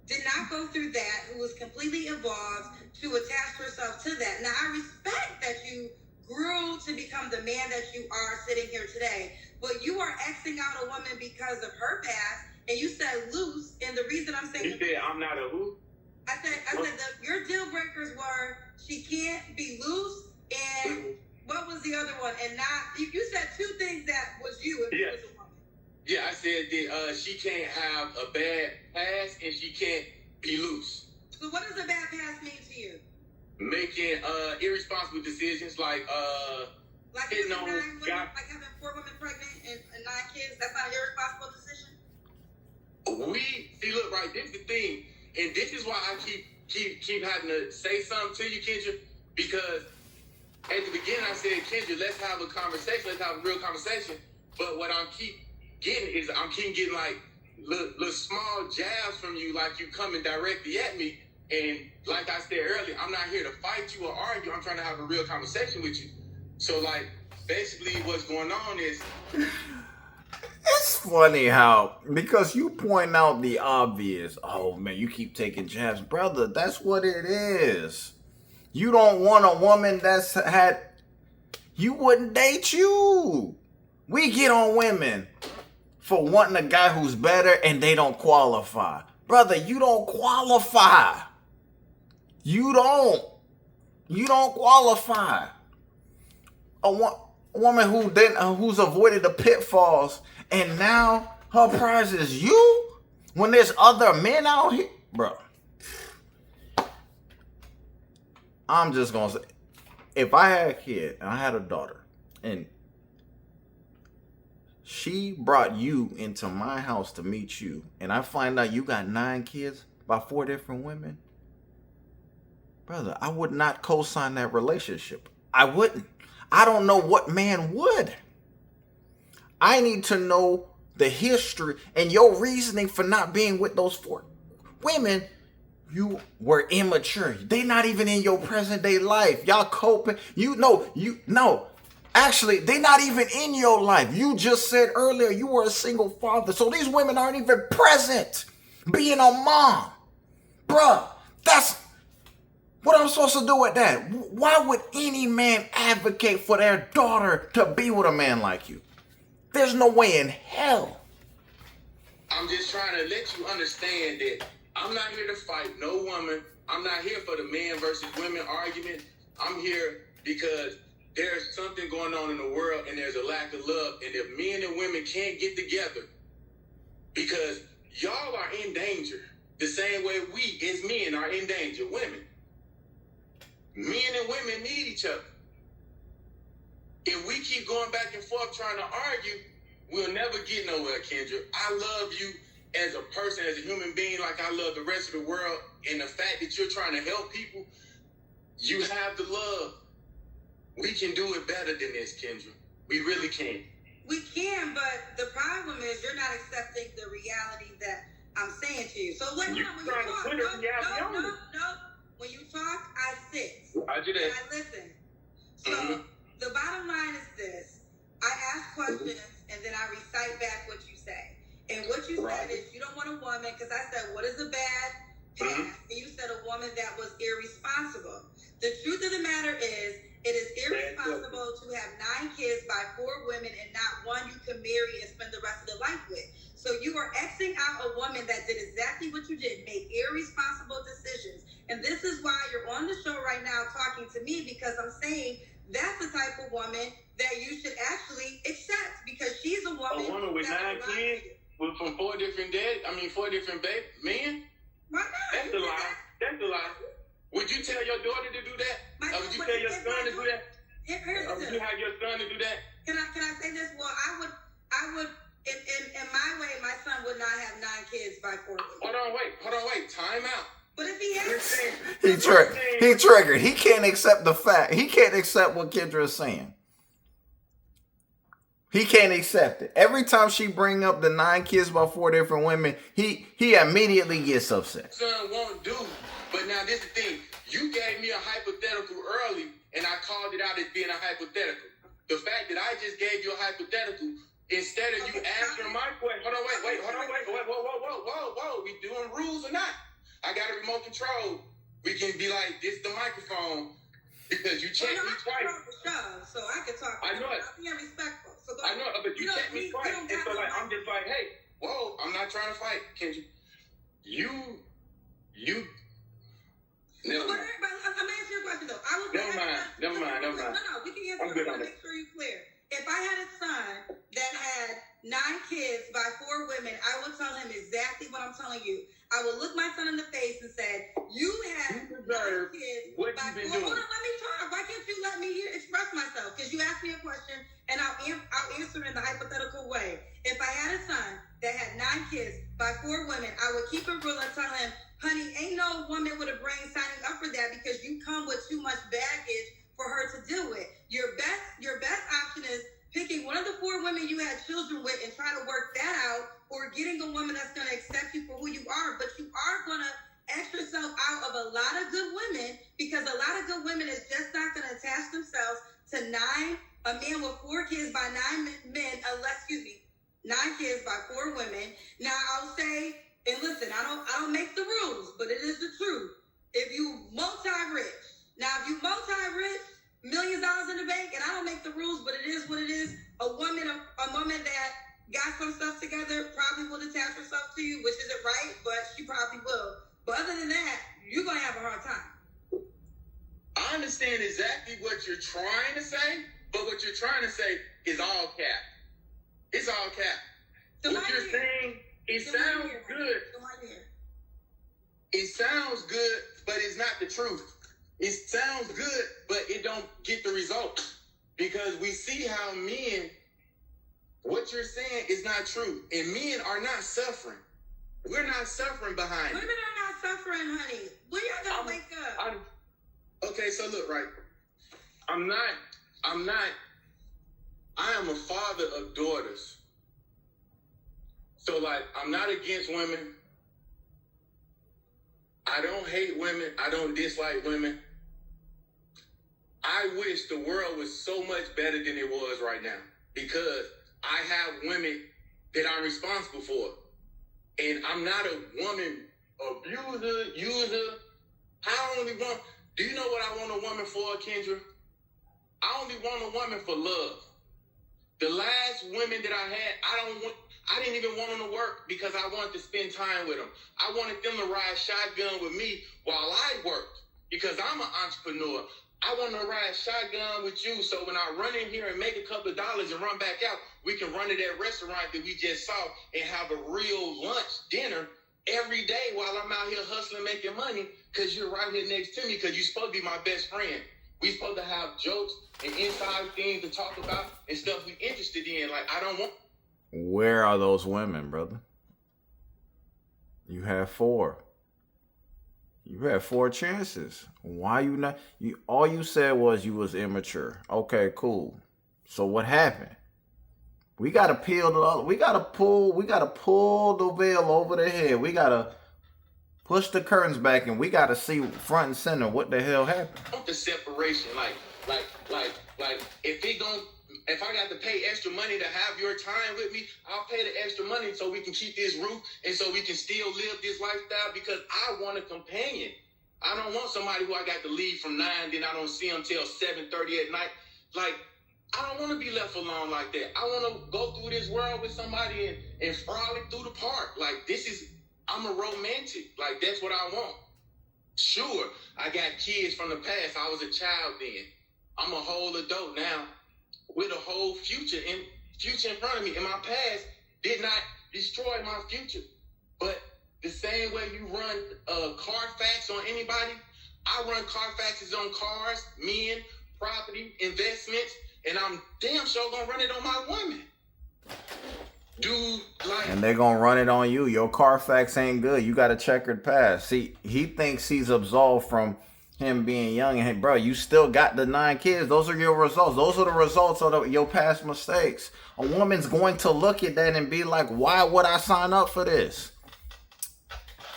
did not go through that, who was completely evolved, to attach herself to that. Now, I respect that you grew to become the man that you are sitting here today, but you are Xing out a woman because of her past, and you said loose, and the reason I'm saying...
You said I'm not a who?
I said your deal breakers were she can't be loose, and what was the other one? And not... You said two things that was you if it was a woman.
Yeah, I said that she can't have a bad past, and she can't be loose.
So what does a bad past mean to you?
Making irresponsible decisions like
having 4 women pregnant and 9 kids. That's not an irresponsible decision.
Look, right. This is the thing, and this is why I keep having to say something to you, Kendra, because at the beginning I said, Kendra, let's have a conversation. Let's have a real conversation. But what I'm keep getting like little small jabs from you, like you coming directly at me. And like I said earlier, I'm not here to fight you or argue. I'm trying to have a real conversation with you. So, like, basically what's going on is...
It's funny how, because you point out the obvious, oh man, you keep taking jabs. Brother, that's what it is. You don't want a woman that's had... You wouldn't date you. We get on women for wanting a guy who's better and they don't qualify. Brother, you don't qualify. You don't qualify. A woman who's avoided the pitfalls and now her prize is you when there's other men out here. Bro, I'm just going to say, if I had a kid and I had a daughter and she brought you into my house to meet you, and I find out you got 9 kids by 4 different women, brother, I would not co-sign that relationship. I wouldn't. I don't know what man would. I need to know the history and your reasoning for not being with those 4 women. You were immature. They not even in your present day life. Y'all coping. Actually, they're not even in your life. You just said earlier you were a single father. So these women aren't even present being a mom. Bruh, that's what I'm supposed to do with that. Why would any man advocate for their daughter to be with a man like you? There's no way in hell.
I'm just trying to let you understand that I'm not here to fight no woman. I'm not here for the man versus women argument. I'm here because there's something going on in the world and there's a lack of love. And if men and women can't get together, because y'all are in danger the same way we as men are in danger, women. Men and women need each other. If we keep going back and forth trying to argue, we'll never get nowhere, Kendra. I love you as a person, as a human being, like I love the rest of the world. And the fact that you're trying to help people, you have the love. We can do it better than this, Kendra. We really can.
We can, but the problem is you're not accepting the reality that I'm saying to you. So when you talk, no. When you talk, I sit.
Roger that.
And I listen. So the bottom line is this. I ask questions and then I recite back what you say. And what you said is you don't want a woman, because I said, what is a bad past? And you said a woman that was irresponsible. The truth of the matter is, it is irresponsible to have 9 kids by 4 women and not one you can marry and spend the rest of your life with. So you are Xing out a woman that did exactly what you did, make irresponsible decisions. And this is why you're on the show right now talking to me, because I'm saying that's the type of woman that you should actually accept, because she's a woman.
A woman with 9 kids from 4 different men?
Why not?
That's a lie. That's a lie. Would you tell your daughter to do that? Would you tell your son to do that? Would you have your son to do that?
Can I say this? Well, I would. In my way, my son would not have 9 kids by 4 women.
Hold on, wait. Time out.
But if he has,
he triggered. He can't accept the fact. He can't accept what Kendra is saying. He can't accept it. Every time she bring up the 9 kids by 4 different women, he immediately gets upset.
Son won't do. But now this is the thing. You gave me a hypothetical early, and I called it out as being a hypothetical. The fact that I just gave you a hypothetical instead of you answering my question, hold on, wait, whoa, we doing rules or not? I got a remote control. We can be like, this the microphone, because you checked me twice.
So I can talk.
I know it.
I'm being respectful. So
I know, but you checked me twice, and so like I'm just like, hey, whoa, I'm not trying to fight, Kendra. You. Never mind.
I'm gonna answer your question though.
Never mind.
No, we can answer. I'm gonna make sure you're clear. If I had a son that had 9 kids by 4 women, I will tell him exactly what I'm telling you. I will look my son in the face and say, "You had 9 kids
what
by
you been
4."
doing?
Hold on, let me talk. Why can't you let me express myself? Because you asked me a question, and I'll answer it in the hypothetical way. If I had a son that had 9 kids by 4 women, I would keep it real and tell him, "Honey, ain't no woman with a brain signing up for that because you come with too much baggage for her to deal with. Your best option is picking one of the 4 women you had children with and try to work that out, or getting a woman that's going to accept you for who you are. But you are going to X yourself out of a lot of good women, because a lot of good women is just not going to attach themselves to a man with 4 kids by 9 men, 9 kids by 4 women. Now I'll say, and listen, I don't make the rules, but it is the truth. If you multi-rich, if you multi-rich, millions of dollars in the bank, and I don't make the rules, but it is what it is. A woman that got some stuff together probably will attach herself to you, which isn't right, but she probably will. But other than that, you're gonna have a hard time.
I understand exactly what you're trying to say, but what you're trying to say is all cap. It's all cap.
So
what you're saying, it sounds good. It sounds good, but it's not the truth. It sounds good, but it don't get the results. Because we see how men, what you're saying is not true. And men are not suffering. We're not suffering behind it.
Women are not suffering, honey. When y'all gonna wake up?
Okay, so look, right. I am a father of daughters. So, like, I'm not against women. I don't hate women. I don't dislike women. I wish the world was so much better than it was right now, because I have women that I'm responsible for. And I'm not a woman abuser, user. Do you know what I want a woman for, Kendra? I only want a woman for love. The last women that I had, I didn't even want them to work because I wanted to spend time with them. I wanted them to ride shotgun with me while I worked, because I'm an entrepreneur. I want to ride shotgun with you, so when I run in here and make a couple of dollars and run back out, we can run to that restaurant that we just saw and have a real lunch, dinner every day while I'm out here hustling, making money, because you're right here next to me, because you're supposed to be my best friend. We supposed to have jokes and inside things to talk about and stuff we interested in. Like, I don't want...
Where are those women, brother? You have 4. You had 4 chances. Why you not? All you said was you was immature. Okay, cool. So what happened? We gotta pull the veil over the head. We gotta push the curtains back, and we gotta see front and center what the hell happened.
The separation, like, if I got to pay extra money to have your time with me, I'll pay the extra money so we can keep this roof and so we can still live this lifestyle, because I want a companion. I don't want somebody who I got to leave from 9, then I don't see them till 7:30 at night. Like, I don't want to be left alone like that. I want to go through this world with somebody and frolic through the park. Like, I'm a romantic. Like, that's what I want. Sure, I got kids from the past. I was a child then. I'm a whole adult now, with a whole future in front of me. And my past did not destroy my future. But the same way you run Carfax on anybody, I run Carfaxes on cars, men, property, investments, and I'm damn sure gonna run it on my woman. Dude, like...
And they're gonna run it on you. Your Carfax ain't good. You got a checkered past. See, he thinks he's absolved from him being young, and hey, bro, you still got the 9 kids. Those are your results. Those are the results of your past mistakes. A woman's going to look at that and be like, why would I sign up for this?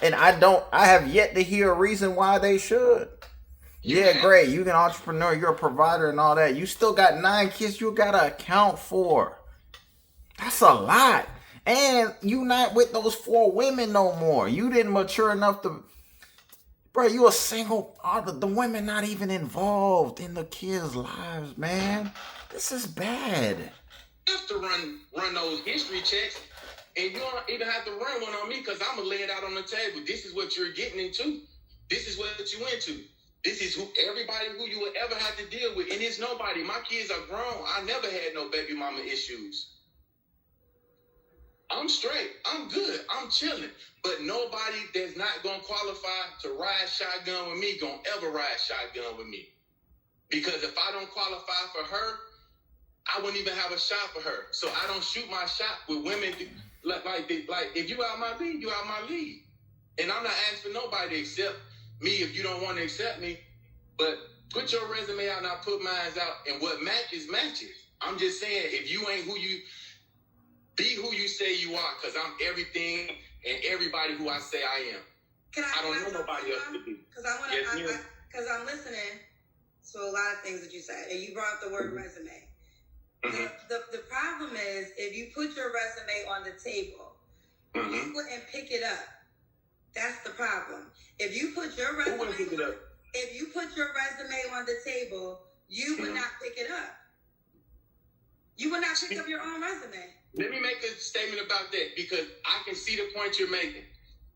And I have yet to hear a reason why they should. Yeah, great. You're an entrepreneur, you're a provider and all that. You still got 9 kids you gotta account for. That's a lot. And you not with those 4 women no more. You didn't mature enough to, bro, you a single father. The women not even involved in the kids' lives, man. This is bad.
You have to run those history checks, and you don't even have to run one on me because I'm going to lay it out on the table. This is what you're getting into. This is what you into. This is everybody who you will ever have to deal with. And it's nobody. My kids are grown. I never had no baby mama issues. I'm straight. I'm good. I'm chilling. But nobody that's not going to qualify to ride shotgun with me going to ever ride shotgun with me. Because if I don't qualify for her, I wouldn't even have a shot for her. So I don't shoot my shot with women. Like if you out my league, you out my league. And I'm not asking for nobody to accept me if you don't want to accept me. But put your resume out and I'll put mine out. And what matches, matches. I'm just saying, if you ain't who you... Be who you say you are, because I'm everything and everybody who I say I am. I don't know nobody else to be.
Because I'm listening to a lot of things that you said, and you brought up the word resume. The problem is, if you put your resume on the table, you wouldn't pick it up. That's the problem. If you put your resume on the table, you would not pick it up. You would not pick up your own resume.
Let me make a statement about that, because I can see the point you're making.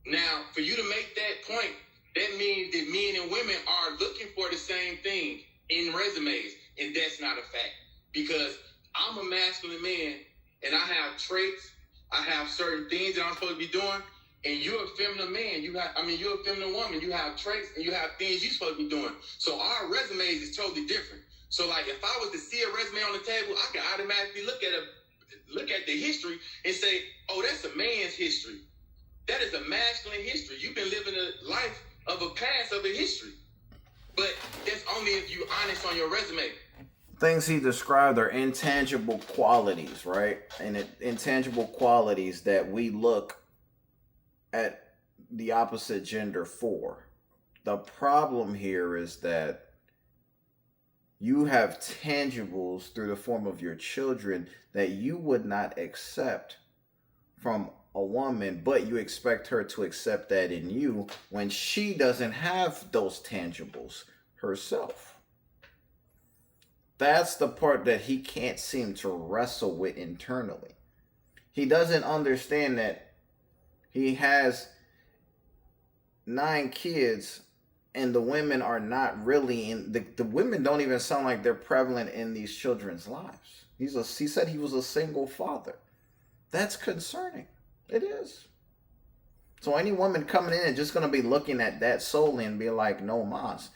Now, for you to make that point, that means that men and women are looking for the same thing in resumes, and that's not a fact. Because I'm a masculine man, and I have traits, I have certain things that I'm supposed to be doing, and you're a feminine man. You're a feminine woman. You have traits, and you have things you're supposed to be doing. So our resumes is totally different. So, like, if I was to see a resume on the table, I can automatically look at the history and say, oh, that's a man's history. That is a masculine history. You've been living a life of a past of a history. But that's only if you're honest on your resume.
Things he described are intangible qualities, right? And intangible qualities that we look at the opposite gender for. The problem here is that you have tangibles through the form of your children that you would not accept from a woman, but you expect her to accept that in you when she doesn't have those tangibles herself. That's the part that he can't seem to wrestle with internally. He doesn't understand that he has 9 kids and the women are not really in the women don't even sound like they're prevalent in these children's lives. He said he was a single father. That's concerning. It is. So any woman coming in and just going to be looking at that solely and be like, no mas.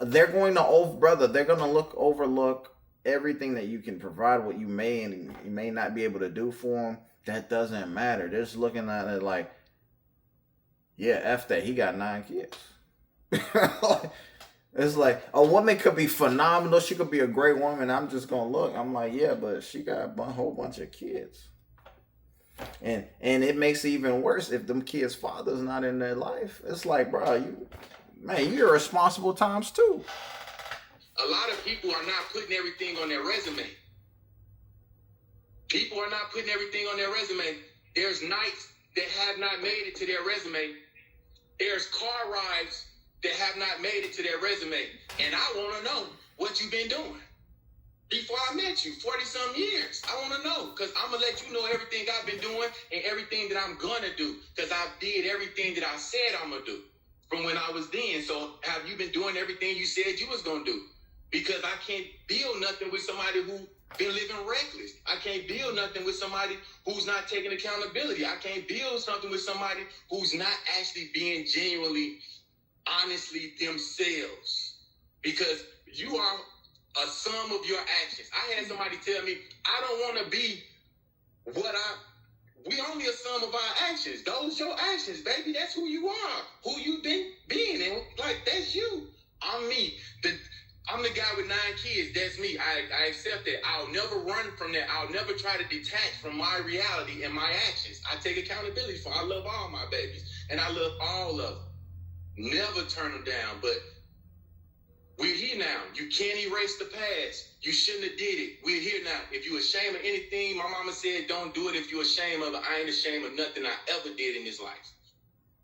They're going to overlook everything that you can provide, what you may and you may not be able to do for them. That doesn't matter. They're just looking at it like, yeah, F that. He got 9 kids. It's like a woman could be phenomenal. She could be a great woman. I'm just going to look. I'm like, yeah, but she got a whole bunch of kids. And it makes it even worse if them kids' father's not in their life. It's like, bro, you're responsible times 2.
A lot of people are not putting everything on their resume. People are not putting everything on their resume. There's nights that have not made it to their resume. There's car rides that have not made it to their resume. And I want to know what you've been doing. Before I met you, 40-some years. I want to know, because I'm going to let you know everything I've been doing and everything that I'm going to do, because I did everything that I said I'm going to do from when I was then. So have you been doing everything you said you was going to do? Because I can't build nothing with somebody who been living reckless. I can't build nothing with somebody who's not taking accountability. I can't build something with somebody who's not actually being genuinely, honestly themselves. Because you are a sum of your actions. I had somebody tell me, I don't want to be we only a sum of our actions. Those your actions, baby. That's who you are. Who you been being. And like, that's you. I'm me. I'm the guy with 9 kids. That's me. I accept that. I'll never run from that. I'll never try to detach from my reality and my actions. I take accountability for. I love all my babies. And I love all of them. Never turn them down. But We're here now. You can't erase the past. You shouldn't have did it. We're here now. If you ashamed of anything, my mama said, don't do it. If you're ashamed of it, I ain't ashamed of nothing I ever did in this life.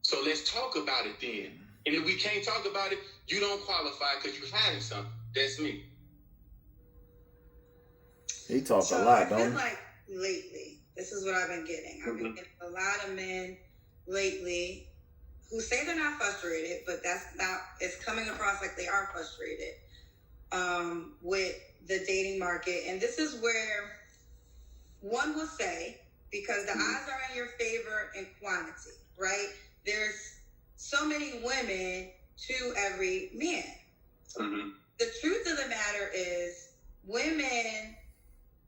So let's talk about it then. And if we can't talk about it, you don't qualify because you hiding something. That's me.
He talks
So
a lot,
I
don't
feel
he?
like lately, this is what I've been getting. I've been getting a lot of men lately who say they're not frustrated, but it's coming across like they are frustrated with the dating market. And this is where one will say, because the odds are in your favor in quantity, right? There's so many women to every man.
Mm-hmm.
The truth of the matter is women,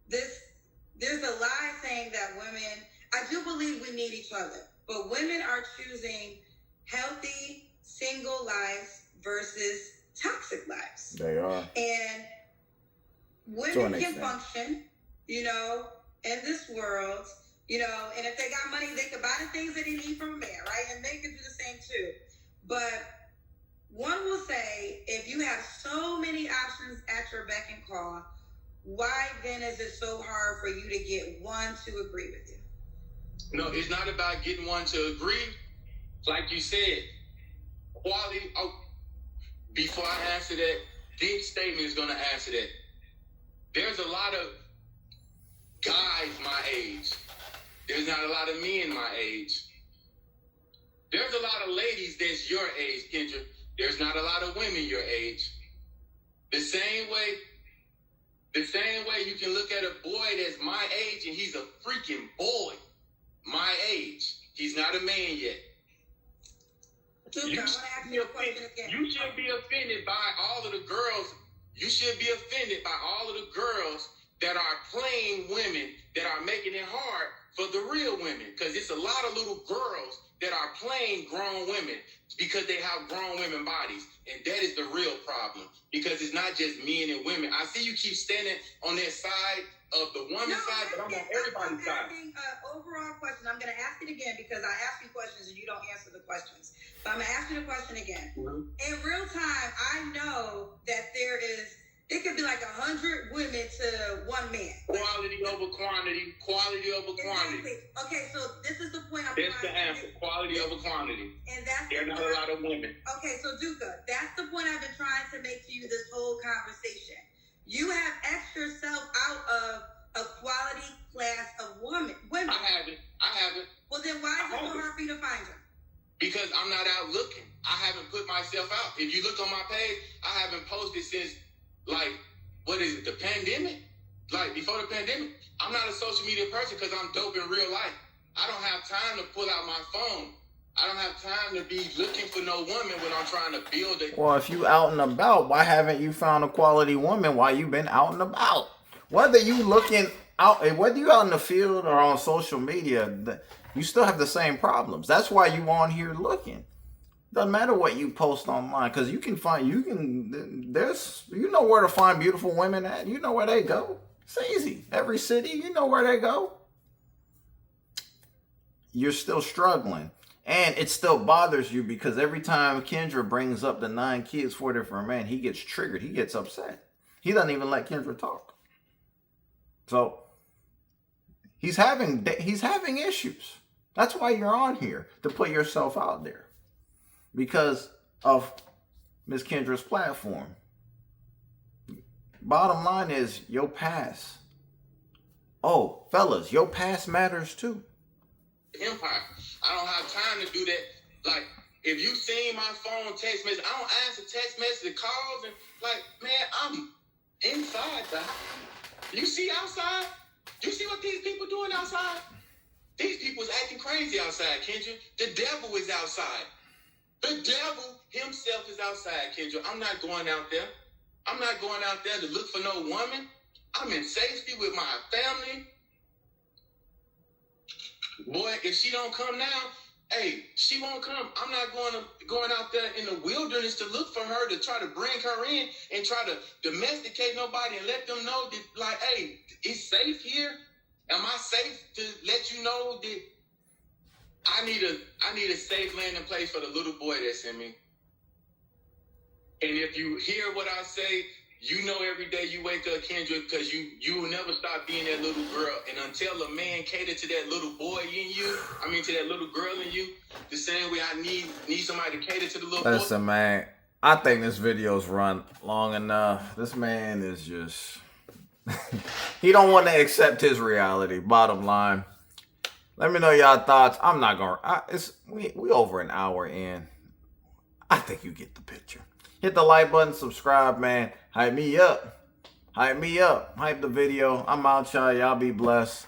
there's a lie saying that women, I do believe we need each other, but women are choosing healthy single lives versus toxic lives.
They are.
And women can function, in this world, and if they got money, they can buy the things that they need from a man, right? And they can do the same too. But one will say, if you have so many options at your beck and call, why then is it so hard for you to get one to agree with you?
No, it's not about getting one to agree. Like you said, quality. Oh, before I answer that, this statement is going to answer that. There's a lot of guys my age. There's not a lot of men my age. There's a lot of ladies that's your age, Kendra. There's not a lot of women your age. The same way you can look at a boy that's my age and he's a freaking boy. My age. He's not a man yet.
Duke, I want to ask you a question again.
You should be offended by all of the girls. You should be offended by all of the girls that are playing women, that are making it hard for the real women. Because it's a lot of little girls that are playing grown women because they have grown women bodies. And that is the real problem. Because it's not just men and women. I see you keep standing on that side of the woman's side, but I'm on everybody's side.
I'm asking an overall question. I'm going to ask it again because I ask you questions and you don't answer the questions. But I'm going to ask you the question again.
Mm-hmm.
In real time, I know that it could be like 100 women to one man.
Quality over quantity. Quality over quantity.
Exactly. Okay, so this is the point I'm
That's the
trying to
answer. Quality over quantity.
And that's
There are not a lot of women.
Okay, so Duka, that's the point I've been trying to make to you this whole conversation. You have X'd yourself out of a quality class of women.
I haven't.
Well, then why is it so hard for you to find them?
Because I'm not out looking. I haven't put myself out. If you look on my page, I haven't posted since, the pandemic? Like, before the pandemic. I'm not a social media person because I'm dope in real life. I don't have time to pull out my phone. I don't have time to be looking for no woman when I'm trying to build a...
Well, if you out and about, why haven't you found a quality woman while you been out and about? Whether you looking out, whether you out in the field or on social media, you still have the same problems. That's why you on here looking. Doesn't matter what you post online, because you know where to find beautiful women at. You know where they go. It's easy. Every city, you know where they go. You're still struggling. And it still bothers you because every time Kendra brings up the 9 kids, 4 different men, he gets triggered. He gets upset. He doesn't even let Kendra talk. So he's having issues. That's why you're on here, to put yourself out there. Because of Miss Kendra's platform. Bottom line is your past. Oh, fellas, your past matters too.
Empire. I don't have time to do that. Like, if you seen my phone text message, I don't answer text messages, calls, and man, I'm inside the house. You see outside? You see what these people doing outside? These people's acting crazy outside, Kendra. The devil is outside. The devil himself is outside, Kendra. I'm not going out there. I'm not going out there to look for no woman. I'm in safety with my family. Boy, if she don't come now, hey, she won't come. I'm not going out there in the wilderness to look for her, to try to bring her in and try to domesticate nobody and let them know that, hey, it's safe here. Am I safe to let you know that I need a safe landing place for the little boy that's in me? And if you hear what I say, you know every day you wake up, Kendra, because you will never stop being that little girl. And until a man cater to that little boy in you, to that little girl in you, the same way I need somebody to cater to the little boy.
Listen, man, I think this video's run long enough. This man is just... he don't want to accept his reality, bottom line. Let me know y'all thoughts. I'm not going to... We over an hour in. I think you get the picture. Hit the like button, subscribe, man. Hype me up. Hype me up. Hype the video. I'm out, y'all. Y'all be blessed.